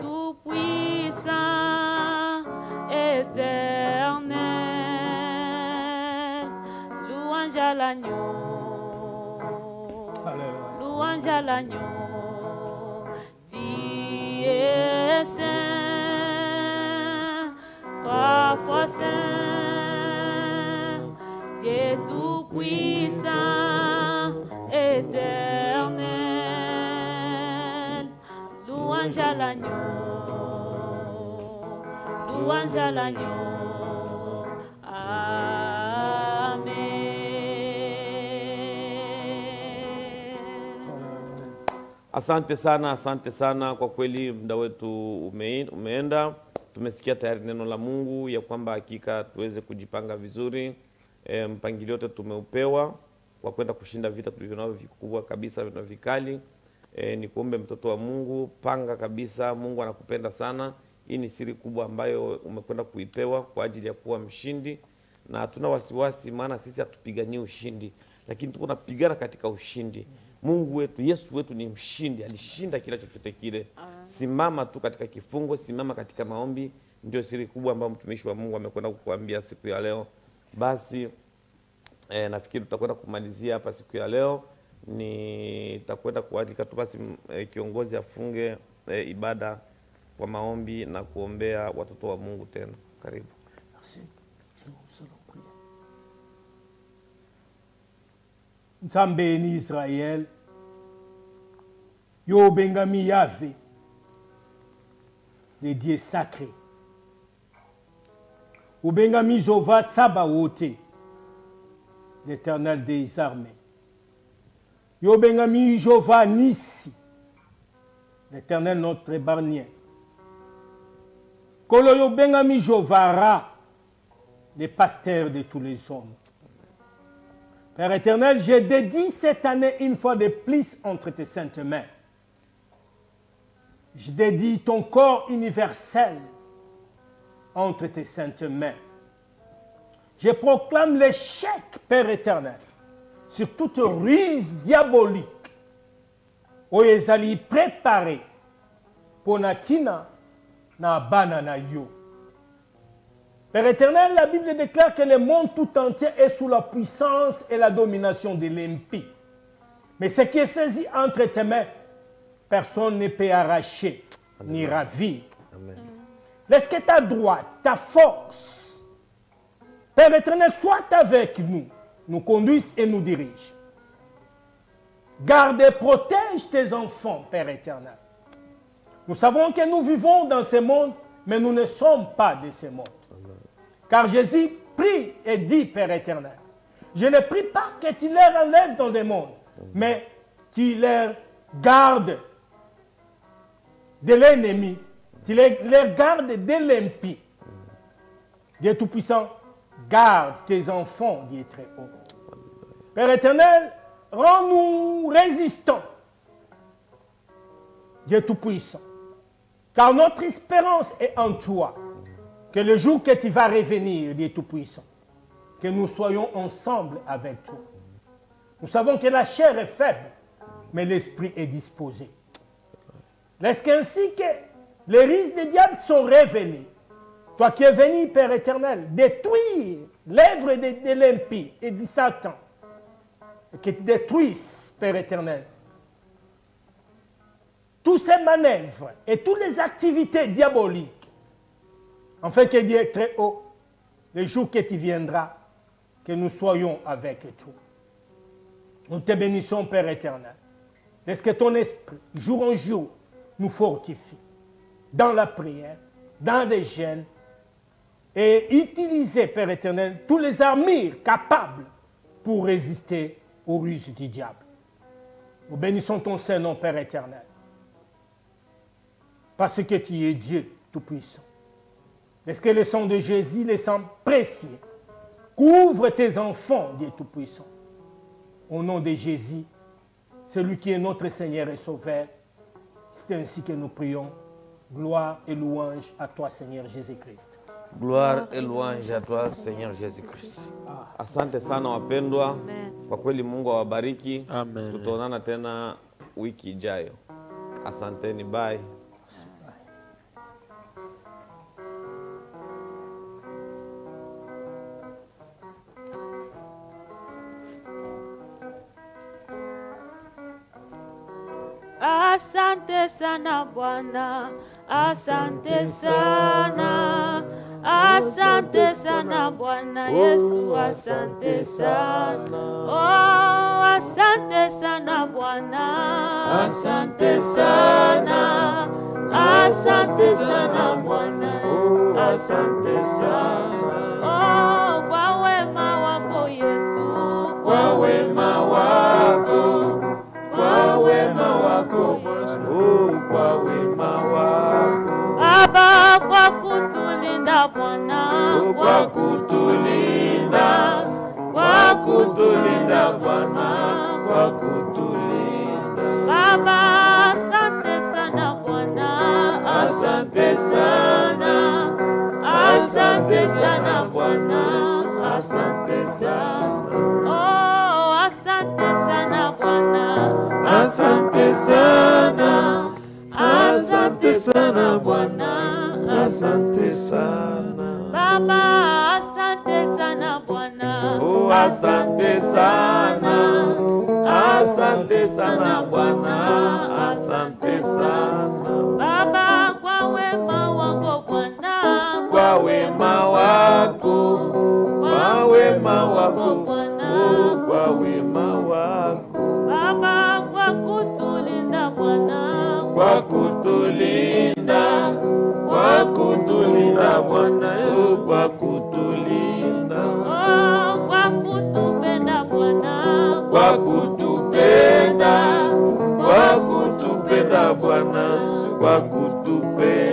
tout-puissant, éternel. Louange à l'agneau. Alléluia. Louange à l'agneau. Tu es saint, 3 fois saint, Dieu tout-puissant, éternel. Louange à l'agneau. Louange à l'agneau. Asante sana kwa kweli, muda wetu umeenda. Tumesikia tayari neno la Mungu ya kwamba hakika tuweze kujipanga vizuri. Mpangilio wote tumeupewa kwa kwenda kushinda vita tulivyonavyo vikubwa kabisa na vikali. Ni kuombe mtoto wa Mungu, panga kabisa. Mungu anakupenda sana. Hii ni siri kubwa ambayo umekwenda kuipewa kwa ajili ya kuwa mshindi, na hatuna wasiwasi, maana sisi hatupiganii ushindi, lakini tuko napigana katika ushindi. Mungu wetu, Yesu wetu ni mshindi, alishinda kila chochote kile. Simama tu katika kifungo, simama katika maombi, ndio siri kubwa ambayo mtumishi wa Mungu amekwenda kukuambia siku ya leo. Basi nafikiri tutakwenda kumalizia hapa siku ya leo. Nitakwenda kualika tu basi kiongozi afunge ibada kwa maombi na kuombea watoto wa Mungu tena. Karibu. Nzambe ni Israel, yo bengami Yahvé, le Dieu sacré. Ou bengami Jova Sabaote, l'Éternel des armées. Yo bengami Jova Nissi, l'Éternel notre épargnant. Kolo yo bengami Jova Ra, le pasteur de tous les hommes. Père éternel, je dédie cette année une fois de plus entre tes saintes mains. Je dédie ton corps universel entre tes saintes mains. Je proclame l'échec, Père éternel, sur toute ruse diabolique où ils allaient préparer pour Natina na banana yo. Père éternel, la Bible déclare que le monde tout entier est sous la puissance et la domination de l'impie. Mais ce qui est saisi entre tes mains, personne ne peut arracher ni ravir. Laisse que ta droite, ta force, Père éternel, soit avec nous, nous conduise et nous dirige. Garde et protège tes enfants, Père éternel. Nous savons que nous vivons dans ce monde, mais nous ne sommes pas de ce monde. Car Jésus prie et dit, Père éternel, je ne prie pas que tu leur enlèves dans le monde, mais tu leur gardes de l'ennemi, tu leur gardes de l'impie. Dieu Tout-Puissant, garde tes enfants, Dieu très haut. Père éternel, rends-nous résistants, Dieu Tout-Puissant, car notre espérance est en toi. Que le jour que tu vas revenir, Dieu Tout-Puissant, que nous soyons ensemble avec toi. Nous savons que la chair est faible, mais l'esprit est disposé. Laisse qu'ainsi que les risques des diables sont revenus. Toi qui es venu, Père éternel, détruire l'œuvre de l'impie et de Satan, et que tu détruises, Père éternel, tous ces manœuvres et toutes les activités diaboliques, afin que Dieu est très haut, le jour que tu viendras, que nous soyons avec toi. Nous te bénissons, Père éternel. Laisse que ton esprit, jour en jour, nous fortifie dans la prière, dans les jeûnes, et utiliser, Père éternel, tous les armures capables pour résister aux ruses du diable. Nous bénissons ton Saint-Nom, Père éternel, parce que tu es Dieu Tout-Puissant. Est-ce que le sang de Jésus, le sang précieux, couvre tes enfants, Dieu Tout-Puissant. Au nom de Jésus, celui qui est notre Seigneur et Sauveur, c'est ainsi que nous prions. Gloire et louange à toi, Seigneur Jésus-Christ. Gloire et louange à toi, Seigneur Jésus-Christ. Asante sana wapendwa. Kwa kweli Mungu awabariki. Amen. Tutaonana tena wiki ijayo. Asanteni, bye. asante sana Bwana, asante sana, asante sana Bwana Yesu, asante sana. Oh, asante sana Bwana, asante sana, asante sana Bwana, asante sana. Oh, kwa wema wako Yesu, kwa wema wako, kwa wema wako Yesu, kwa wema wako Baba, kwa kutulinda Bwana, kwa kutulinda, kwa kutulinda Bwana, kwa kutulinda Baba, asante sana Bwana, asante sana, asante sana Bwana, asante sana. Oh, asante sana Bwana, asante sana, asante sana Bwana, asante sana Baba, asante sana Bwana. Oh, asante sana, asante sana Bwana, asante sana Baba, kwa wema wako Bwana, kwa wema wako, kwa wema wako Bwana, kwa wema wako Baba, kwa kutulinda Bwana, kwa kutulinda, kwa kutulinda Bwana Yesu, kwa kutulinda, oh, kwa kutupenda Bwana, kwa kutupenda, kwa kutupenda Bwana Yesu, kwa kutupenda